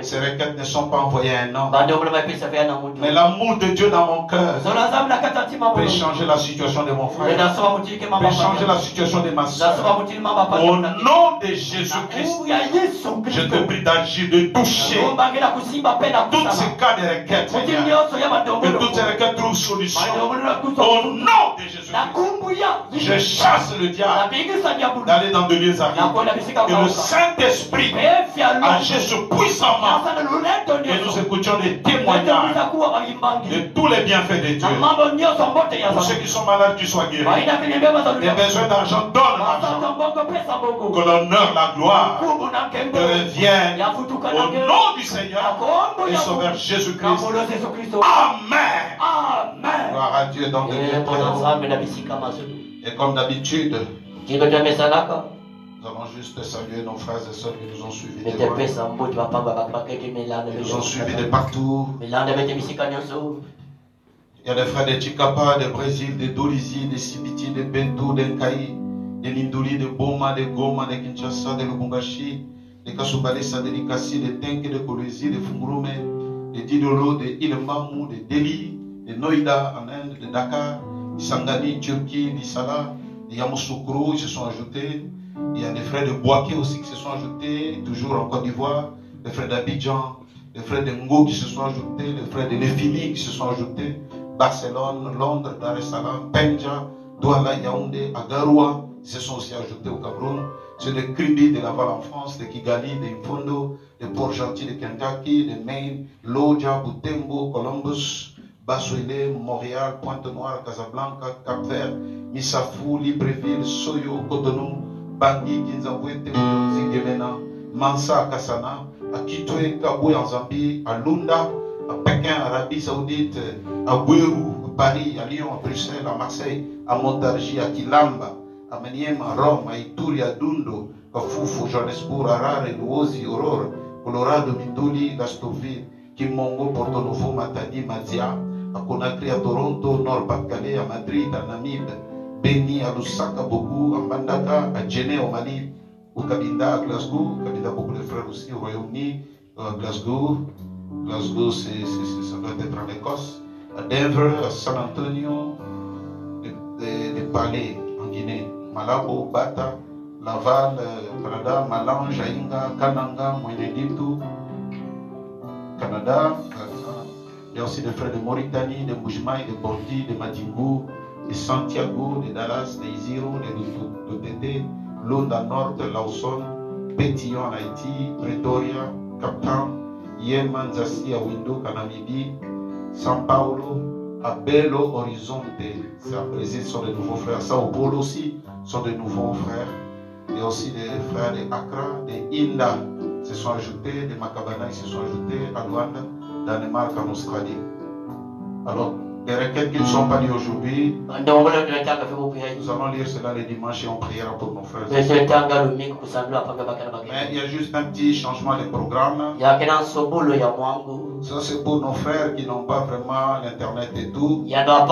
ces requêtes ne sont pas envoyées à un homme, mais l'amour de Dieu dans mon cœur peut changer la situation de mon frère, peut changer la situation de ma soeur. Au nom de Jésus-Christ, je te prie d'agir, de toucher tous ces cas de requêtes, Seigneur. Que toutes ces requêtes trouvent solution. Au nom de Jésus-Christ, je chasse le diable d'aller dans de lieux arides. Que le Saint-Esprit agisse puissamment. Et nous écoutions les témoignages de tous les bienfaits de Dieu. Pour ceux qui sont malades, qu'ils soient guéris. Les besoins d'argent, donne l'argent. Que l'honneur, la gloire te reviennent au nom du Seigneur et Sauveur Jésus-Christ. Amen. Amen. Gloire à Dieu dans le lieu. Et comme d'habitude, nous allons juste saluer nos frères et sœurs qui nous ont suivis de loin. Ils nous ont suivis de partout. Il y a des frères de Chikapa, de Brésil, de Dolisie, de Sibiti, de Bento, de Nkaï, de Linduli, de Boma, de Goma, de Kinshasa, de Lubumbashi, de Kasubalesa, de Likasi, de Tenke, de Kolwezi, de Fungurume, de Didolo, de Ilembamou, de Delhi, de de Noida en Inde, de Dakar, Sangani, Turquie, d'Issala, de Yamoussoukro, ils se sont ajoutés. Il y a des frères de Boaké aussi qui se sont ajoutés, toujours en Côte d'Ivoire, des frères d'Abidjan, des frères de Ngo qui se sont ajoutés, des frères de Lefini qui se sont ajoutés, Barcelone, Londres, Dar es Salaam, Penja, Douala, Yaoundé, Agaroua, ils se sont aussi ajoutés au Cameroun. C'est de Kribi, de Laval en France, de Kigali, de Mfondo, de Port-Gentil, de Kentucky, de Maine, Loja, Butembo, Columbus, Basuele, Montréal, Pointe-Noire, Casablanca, Cap-Vert, Missafou, Libreville, Soyo, Cotonou, Bangui, Kinzabwe, Théodosie, Guémena, Mansa, Kassana, à Kitwe, Kaboué en Zambie, à Lunda, à Pékin, Arabie Saoudite, à Bouérou, à Paris, à Lyon, à Bruxelles, à Marseille, à Montargis, à Kilamba, à Maniema, à Rome, à Ituri, à Dundo, à Foufou, Johannesburg, à Rare, Luozi, Aurore, Colorado, Minduli, Lastoville, Kimongo, Porto Novo, Matadi, Mazia, à Conakry, à Toronto, Nord-Pas-de-Calais, à Madrid, à Namib, Beni, à Lusaka, beaucoup, à Mbandaka, à Djenné, au Mali, au Cabinda, à Glasgow. Cabinda, beaucoup de frères aussi au Royaume-Uni, à Glasgow. Glasgow, ça doit être en Écosse. À Denver, à San Antonio, des palais en Guinée. Malabo, Bata, Laval, Canada, Malange, Ainga, Kananga, Moueneditu, Canada. Il y a aussi des frères de Mauritanie, de Moujmaï, de Bordi, de Madingou, de Santiago, de Dallas, de Isiro, de Tété, Lunda Nord, Lawson, Pétillon en Haïti, Pretoria, Cap Town, Yemen, Zassi à Windo, Namibie, São Paulo, à Belo Horizonte. C'est à Brésil, sont de nouveaux frères. Sao Paulo aussi sont de nouveaux frères. Il y a aussi des frères de Accra, de Inda se sont ajoutés, des Macabana se sont ajoutés à Luanda, Danemark, en Australie. Alors, les requêtes qui ne sont pas liées aujourd'hui, nous allons lire cela les dimanches et on priera pour nos frères. Mais il y a juste un petit changement de programme. Ça c'est pour nos frères qui n'ont pas vraiment l'internet et tout. Il y a un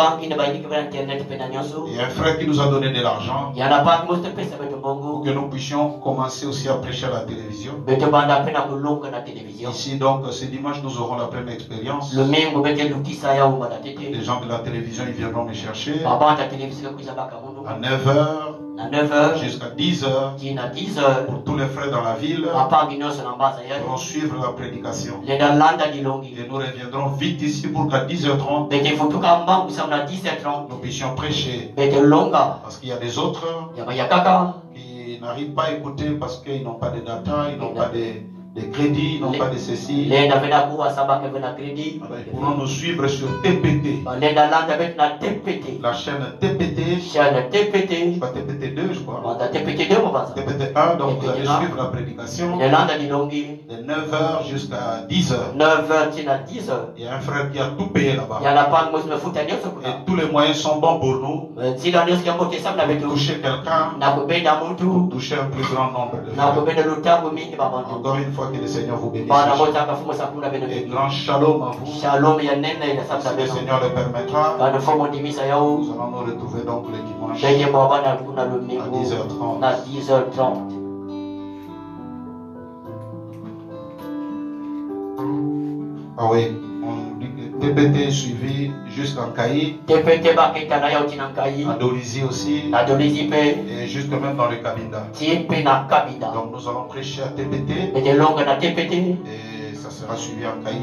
frère qui nous a donné de l'argent pour que nous puissions commencer aussi à prêcher à la télévision. Ici donc ce dimanche nous aurons la première expérience. Les gens de la télévision ils viendront me chercher à 9h jusqu'à 10h pour tous les frères dans la ville pour suivre la prédication. Et nous reviendront vite ici pour qu'à 10h30 nous puissions prêcher. Parce qu'il y a des autres qui n'arrivent pas à écouter parce qu'ils n'ont pas de data, ils n'ont pas de crédits, ils n'ont pas de ceci. Ils pourront nous suivre sur TPT. La chaîne TPT. Je crois TPT2, je crois. TPT1, donc vous allez suivre la prédication de 9h jusqu'à 10h. Il y a un frère qui a tout payé là-bas. Et tous les moyens sont bons pour nous. Toucher quelqu'un, toucher un plus grand nombre de frères. Encore une fois, que le Seigneur vous bénisse. Et grand shalom à vous. Si le Seigneur le permettra, nous allons nous retrouver donc le dimanche à 10h30. Ah oui, TPT est suivi jusqu'en Caï, à Dolisie aussi, et jusque même dans le Cabinda. Donc nous allons prêcher à TPT, et ça sera suivi en Caï,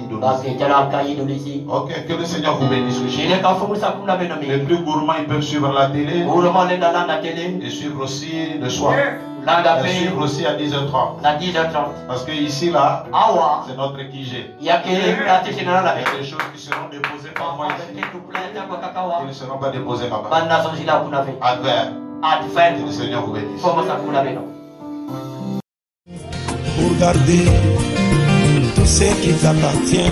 Dolisie. Ok, que le Seigneur vous bénisse. Les plus gourmands ils peuvent suivre la télé, et suivre aussi le soir. Et suivre aussi à 10h30. Parce que ici là, c'est notre QG. Il y a des choses qui seront déposées par moi ici, qui ne seront pas déposées là-bas. Advers. Que le Seigneur vous bénisse. Pour garder tout ce qui t'appartient.